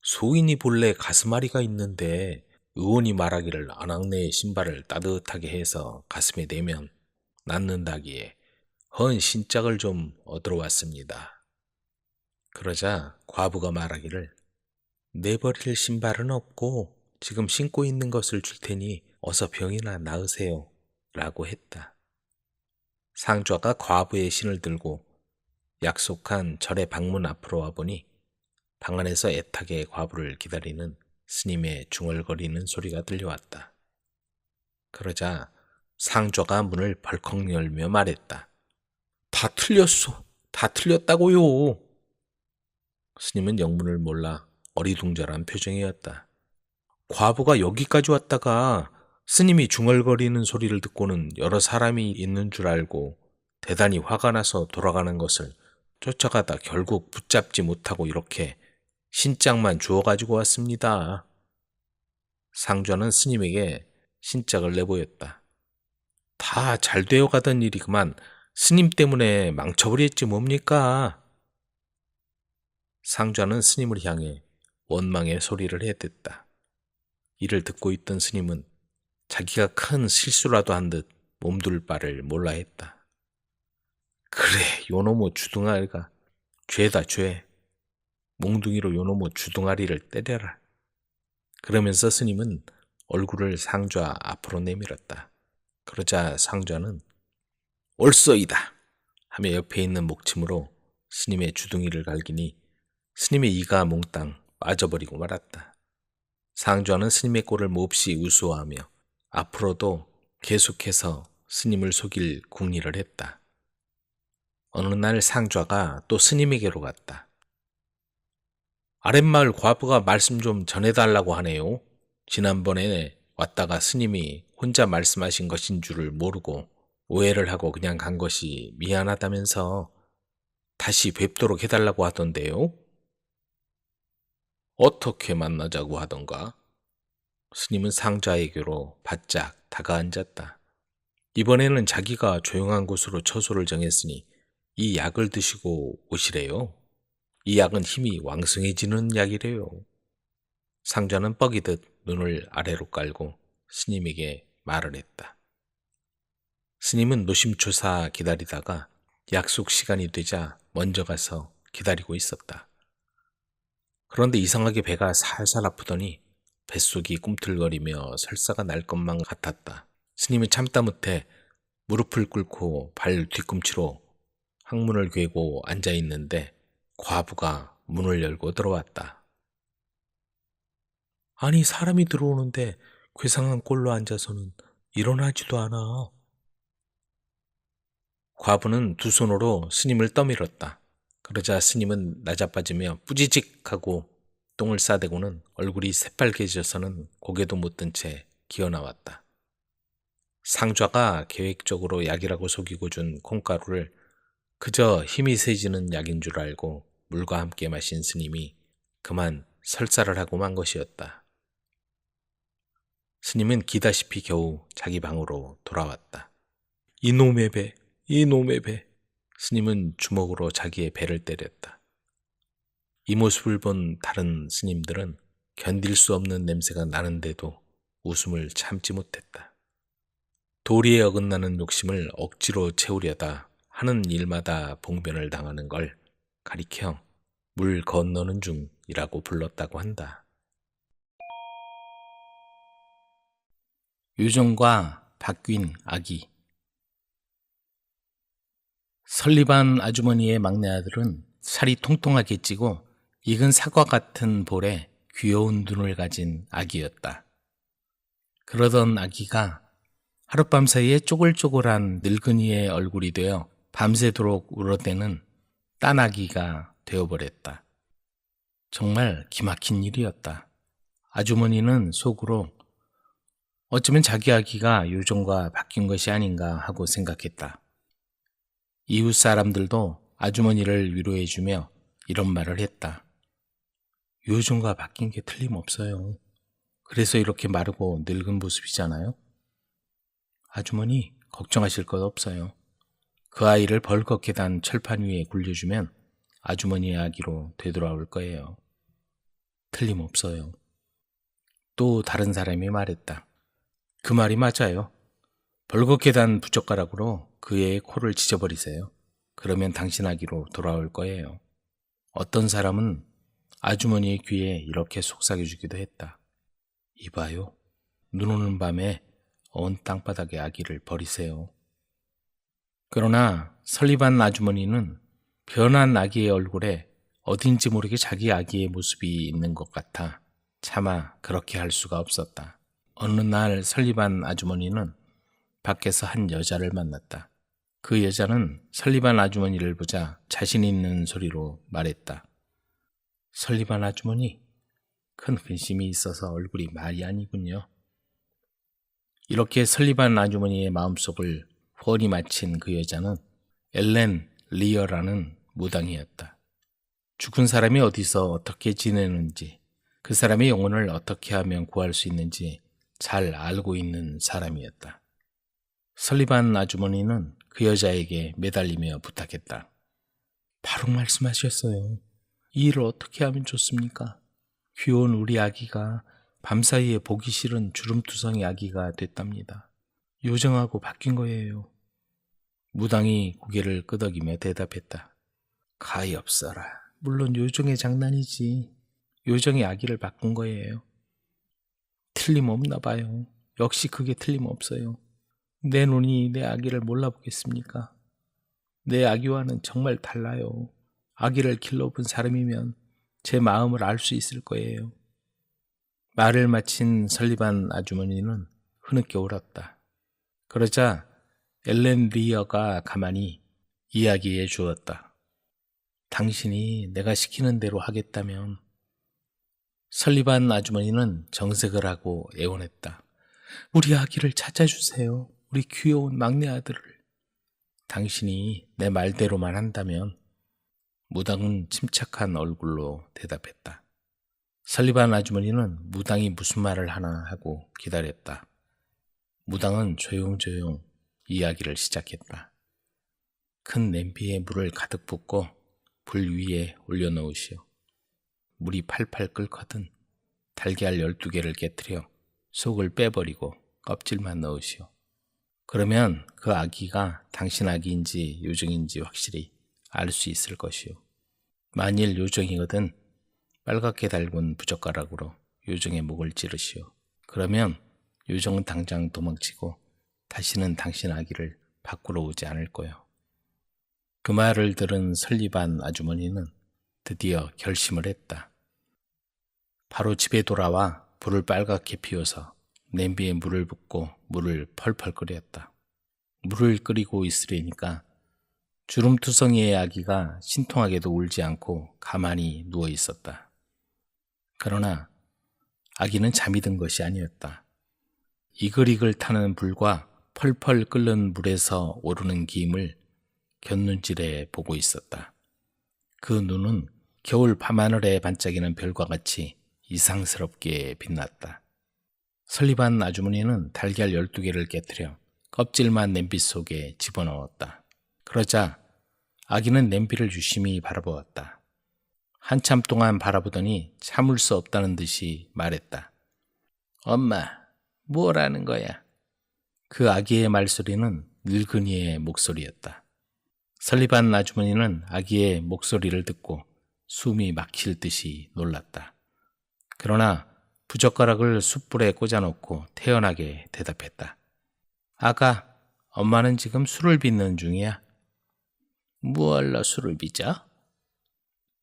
소인이 본래 가슴앓이가 있는데 의원이 말하기를 안악내의 신발을 따뜻하게 해서 가슴에 대면 낫는다기에 헌 신짝을 좀 얻으러 왔습니다. 그러자 과부가 말하기를 내버릴 신발은 없고 지금 신고 있는 것을 줄 테니 어서 병이나 나으세요 라고 했다. 상좌가 과부의 신을 들고 약속한 절의 방문 앞으로 와보니 방 안에서 애타게 과부를 기다리는 스님의 중얼거리는 소리가 들려왔다. 그러자 상좌가 문을 벌컥 열며 말했다. 다 틀렸소. 다 틀렸다고요. 스님은 영문을 몰라 어리둥절한 표정이었다. 과부가 여기까지 왔다가 스님이 중얼거리는 소리를 듣고는 여러 사람이 있는 줄 알고 대단히 화가 나서 돌아가는 것을 쫓아가다 결국 붙잡지 못하고 이렇게 신짝만 주워가지고 왔습니다. 상좌는 스님에게 신짝을 내보였다. 다 잘 되어가던 일이 그만 스님 때문에 망쳐버렸지 뭡니까? 상좌는 스님을 향해 원망의 소리를 해댔다. 이를 듣고 있던 스님은 자기가 큰 실수라도 한 듯 몸둘 바를 몰라 했다. 그래, 요놈의 주둥아리가 죄다 죄. 몽둥이로 요놈의 주둥아리를 때려라. 그러면서 스님은 얼굴을 상좌 앞으로 내밀었다. 그러자 상좌는 옳소이다 하며 옆에 있는 목침으로 스님의 주둥이를 갈기니 스님의 이가 몽땅 빠져버리고 말았다. 상좌는 스님의 꼴을 몹시 우스워하며 앞으로도 계속해서 스님을 속일 궁리를 했다. 어느 날 상좌가 또 스님에게로 갔다. 아랫마을 과부가 말씀 좀 전해달라고 하네요. 지난번에 왔다가 스님이 혼자 말씀하신 것인 줄을 모르고 오해를 하고 그냥 간 것이 미안하다면서 다시 뵙도록 해달라고 하던데요. 어떻게 만나자고 하던가? 스님은 상좌에게로 바짝 다가앉았다. 이번에는 자기가 조용한 곳으로 처소를 정했으니 이 약을 드시고 오시래요. 이 약은 힘이 왕성해지는 약이래요. 상좌는 뻐기듯 눈을 아래로 깔고 스님에게 말을 했다. 스님은 노심초사 기다리다가 약속 시간이 되자 먼저 가서 기다리고 있었다. 그런데 이상하게 배가 살살 아프더니 뱃속이 꿈틀거리며 설사가 날 것만 같았다. 스님은 참다 못해 무릎을 꿇고 발 뒤꿈치로 항문을 괴고 앉아있는데 과부가 문을 열고 들어왔다. 아니 사람이 들어오는데 괴상한 꼴로 앉아서는 일어나지도 않아. 과부는 두 손으로 스님을 떠밀었다. 그러자 스님은 낮아빠지며 뿌지직하고 똥을 싸대고는 얼굴이 새빨개져서는 고개도 못 든 채 기어나왔다. 상좌가 계획적으로 약이라고 속이고 준 콩가루를 그저 힘이 세지는 약인 줄 알고 물과 함께 마신 스님이 그만 설사를 하고 만 것이었다. 스님은 기다시피 겨우 자기 방으로 돌아왔다. 이놈의 배, 이놈의 배. 스님은 주먹으로 자기의 배를 때렸다. 이 모습을 본 다른 스님들은 견딜 수 없는 냄새가 나는데도 웃음을 참지 못했다. 도리에 어긋나는 욕심을 억지로 채우려다 하는 일마다 봉변을 당하는 걸 가리켜 물 건너는 중이라고 불렀다고 한다. 요정과 바뀐 아기. 설리반 아주머니의 막내 아들은 살이 통통하게 찌고 익은 사과 같은 볼에 귀여운 눈을 가진 아기였다. 그러던 아기가 하룻밤 사이에 쪼글쪼글한 늙은이의 얼굴이 되어 밤새도록 울어대는 딴 아기가 되어버렸다. 정말 기막힌 일이었다. 아주머니는 속으로 어쩌면 자기 아기가 요정과 바뀐 것이 아닌가 하고 생각했다. 이웃 사람들도 아주머니를 위로해주며 이런 말을 했다. 요정과 바뀐 게 틀림없어요. 그래서 이렇게 마르고 늙은 모습이잖아요. 아주머니 걱정하실 것 없어요. 그 아이를 벌겋게 단 철판 위에 굴려주면 아주머니의 아기로 되돌아올 거예요. 틀림없어요. 또 다른 사람이 말했다. 그 말이 맞아요. 벌겋게 단 부젓가락으로 그 애의 코를 찢어버리세요. 그러면 당신 아기로 돌아올 거예요. 어떤 사람은 아주머니의 귀에 이렇게 속삭여주기도 했다. 이봐요. 눈 오는 밤에 언 땅바닥에 아기를 버리세요. 그러나 설리반 아주머니는 변한 아기의 얼굴에 어딘지 모르게 자기 아기의 모습이 있는 것 같아 차마 그렇게 할 수가 없었다. 어느 날 설리반 아주머니는 밖에서 한 여자를 만났다. 그 여자는 설리반 아주머니를 보자 자신 있는 소리로 말했다. 설리반 아주머니, 큰 근심이 있어서 얼굴이 말이 아니군요. 이렇게 설리반 아주머니의 마음속을 훤히 맞힌 그 여자는 엘렌 리어라는 무당이었다. 죽은 사람이 어디서 어떻게 지내는지, 그 사람의 영혼을 어떻게 하면 구할 수 있는지 잘 알고 있는 사람이었다. 설리반 아주머니는 그 여자에게 매달리며 부탁했다. 바로 말씀하셨어요. 이 일을 어떻게 하면 좋습니까? 귀여운 우리 아기가 밤사이에 보기 싫은 주름투성이 아기가 됐답니다. 요정하고 바뀐 거예요. 무당이 고개를 끄덕이며 대답했다. 가엾어라. 물론 요정의 장난이지. 요정이 아기를 바꾼 거예요. 틀림없나 봐요. 역시 그게 틀림없어요. 내 눈이 내 아기를 몰라보겠습니까? 내 아기와는 정말 달라요. 아기를 길러본 사람이면 제 마음을 알 수 있을 거예요. 말을 마친 설리반 아주머니는 흐느껴 울었다. 그러자 엘렌 리어가 가만히 이야기해 주었다. 당신이 내가 시키는 대로 하겠다면. 설리반 아주머니는 정색을 하고 애원했다. 우리 아기를 찾아주세요. 우리 귀여운 막내 아들을. 당신이 내 말대로만 한다면. 무당은 침착한 얼굴로 대답했다. 설리반 아주머니는 무당이 무슨 말을 하나 하고 기다렸다. 무당은 조용조용 이야기를 시작했다. 큰 냄비에 물을 가득 붓고 불 위에 올려놓으시오. 물이 팔팔 끓거든 달걀 12개를 깨트려 속을 빼버리고 껍질만 넣으시오. 그러면 그 아기가 당신 아기인지 요정인지 확실히 알 수 있을 것이오. 만일 요정이거든 빨갛게 달군 부젓가락으로 요정의 목을 찌르시오. 그러면 요정은 당장 도망치고 다시는 당신 아기를 밖으로 오지 않을 거요. 그 말을 들은 설리반 아주머니는 드디어 결심을 했다. 바로 집에 돌아와 불을 빨갛게 피워서 냄비에 물을 붓고 물을 펄펄 끓였다. 물을 끓이고 있으려니까 주름투성이의 아기가 신통하게도 울지 않고 가만히 누워 있었다. 그러나 아기는 잠이 든 것이 아니었다. 이글이글 타는 불과 펄펄 끓는 물에서 오르는 김을 곁눈질에 보고 있었다. 그 눈은 겨울 밤하늘에 반짝이는 별과 같이 이상스럽게 빛났다. 설리반 아주머니는 달걀 12개를 깨트려 껍질만 냄비 속에 집어넣었다. 그러자 아기는 냄비를 유심히 바라보았다. 한참 동안 바라보더니 참을 수 없다는 듯이 말했다. 엄마, 뭐라는 거야? 그 아기의 말소리는 늙은이의 목소리였다. 설리반 아주머니는 아기의 목소리를 듣고 숨이 막힐 듯이 놀랐다. 그러나 부젓가락을 숯불에 꽂아놓고 태연하게 대답했다. 아가, 엄마는 지금 술을 빚는 중이야. 무얼로 술을 빚어?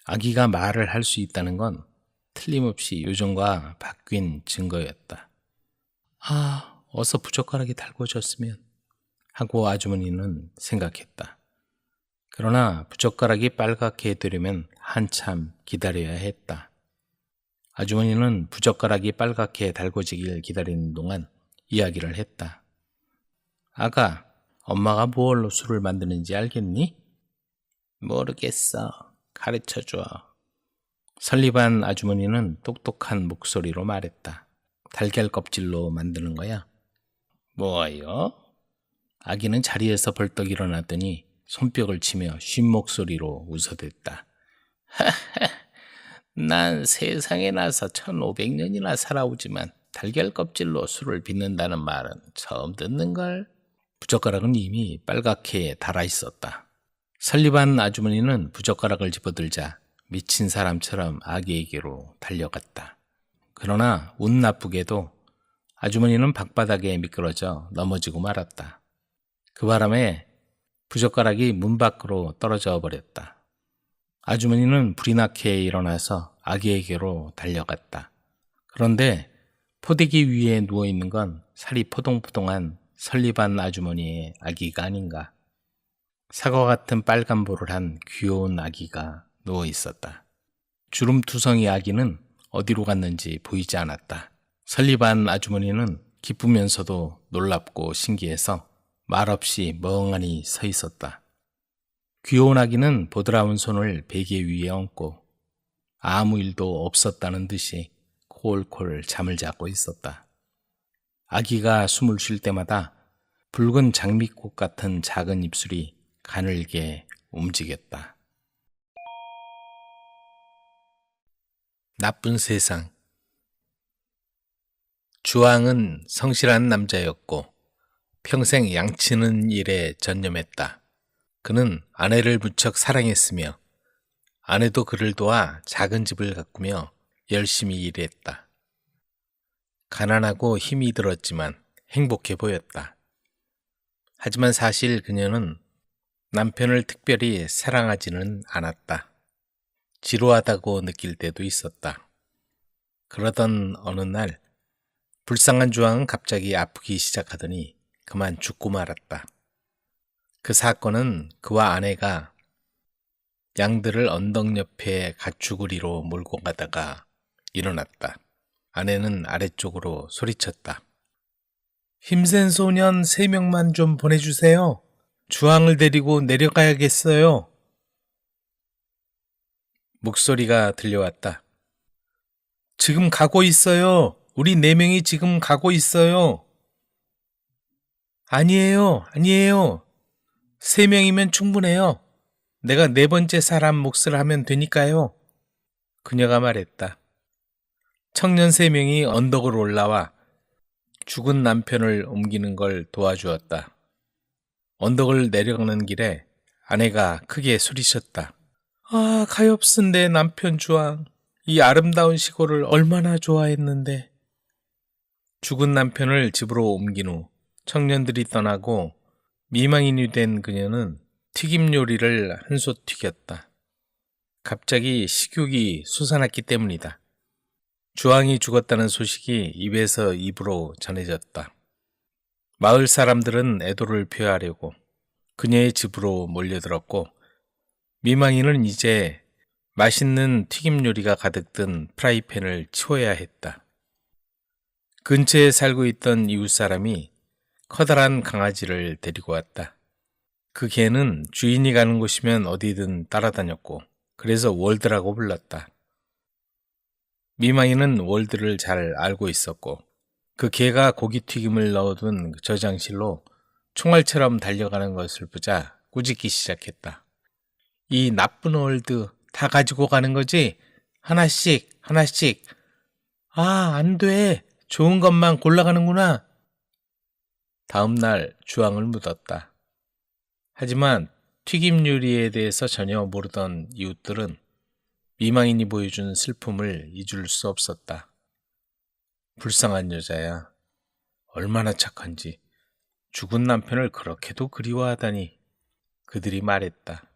아기가 말을 할 수 있다는 건 틀림없이 요정과 바뀐 증거였다. 아, 어서 부젓가락이 달궈졌으면 하고 아주머니는 생각했다. 그러나 부젓가락이 빨갛게 되려면 한참 기다려야 했다. 아주머니는 부젓가락이 빨갛게 달궈지길 기다리는 동안 이야기를 했다. 아가, 엄마가 무얼로 술을 만드는지 알겠니? 모르겠어. 가르쳐줘. 설리반 아주머니는 똑똑한 목소리로 말했다. 달걀 껍질로 만드는 거야. 뭐요? 아기는 자리에서 벌떡 일어났더니 손뼉을 치며 쉰 목소리로 웃어댔다. 난 세상에 나서 1500년이나 살아오지만 달걀 껍질로 술을 빚는다는 말은 처음 듣는걸. 부젓가락은 이미 빨갛게 달아 있었다. 설리반 아주머니는 부젓가락을 집어들자 미친 사람처럼 아기에게로 달려갔다. 그러나 운 나쁘게도 아주머니는 방바닥에 미끄러져 넘어지고 말았다. 그 바람에 부젓가락이 문 밖으로 떨어져 버렸다. 아주머니는 불이 나게 일어나서 아기에게로 달려갔다. 그런데 포대기 위에 누워있는 건 살이 포동포동한 설리반 아주머니의 아기가 아닌가. 사과 같은 빨간 볼을 한 귀여운 아기가 누워 있었다. 주름투성이 아기는 어디로 갔는지 보이지 않았다. 설리반 아주머니는 기쁘면서도 놀랍고 신기해서 말없이 멍하니 서 있었다. 귀여운 아기는 보드라운 손을 베개 위에 얹고 아무 일도 없었다는 듯이 콜콜 잠을 자고 있었다. 아기가 숨을 쉴 때마다 붉은 장미꽃 같은 작은 입술이 가늘게 움직였다. 나쁜 세상. 주왕은 성실한 남자였고 평생 양치는 일에 전념했다. 그는 아내를 무척 사랑했으며 아내도 그를 도와 작은 집을 가꾸며 열심히 일했다. 가난하고 힘이 들었지만 행복해 보였다. 하지만 사실 그녀는 남편을 특별히 사랑하지는 않았다. 지루하다고 느낄 때도 있었다. 그러던 어느 날 불쌍한 주왕은 갑자기 아프기 시작하더니 그만 죽고 말았다. 그 사건은 그와 아내가 양들을 언덕 옆에 가축우리로 몰고 가다가 일어났다. 아내는 아래쪽으로 소리쳤다. 힘센 소년 3명만 좀 보내주세요. 주왕을 데리고 내려가야겠어요. 목소리가 들려왔다. 지금 가고 있어요. 우리 4명이 지금 가고 있어요. 아니에요. 3명이면 충분해요. 내가 4번째 사람 몫을 하면 되니까요. 그녀가 말했다. 청년 3명이 언덕을 올라와 죽은 남편을 옮기는 걸 도와주었다. 언덕을 내려가는 길에 아내가 크게 소리쳤다. 아, 가엾은 내 남편 주왕. 이 아름다운 시골을 얼마나 좋아했는데. 죽은 남편을 집으로 옮긴 후 청년들이 떠나고 미망인이 된 그녀는 튀김 요리를 한솥 튀겼다. 갑자기 식욕이 솟아났기 때문이다. 주왕이 죽었다는 소식이 입에서 입으로 전해졌다. 마을 사람들은 애도를 표하려고 그녀의 집으로 몰려들었고 미망인은 이제 맛있는 튀김 요리가 가득 든 프라이팬을 치워야 했다. 근처에 살고 있던 이웃 사람이 커다란 강아지를 데리고 왔다. 그 개는 주인이 가는 곳이면 어디든 따라다녔고 그래서 월드라고 불렀다. 미망이는 월드를 잘 알고 있었고 그 개가 고기튀김을 넣어둔 저장실로 총알처럼 달려가는 것을 보자 꾸짖기 시작했다. 이 나쁜 월드 다 가지고 가는 거지? 하나씩. 아, 안 돼. 좋은 것만 골라가는구나. 다음 날 주왕을 묻었다. 하지만 튀김 요리에 대해서 전혀 모르던 이웃들은 미망인이 보여준 슬픔을 잊을 수 없었다. 불쌍한 여자야. 얼마나 착한지. 죽은 남편을 그렇게도 그리워하다니. 그들이 말했다.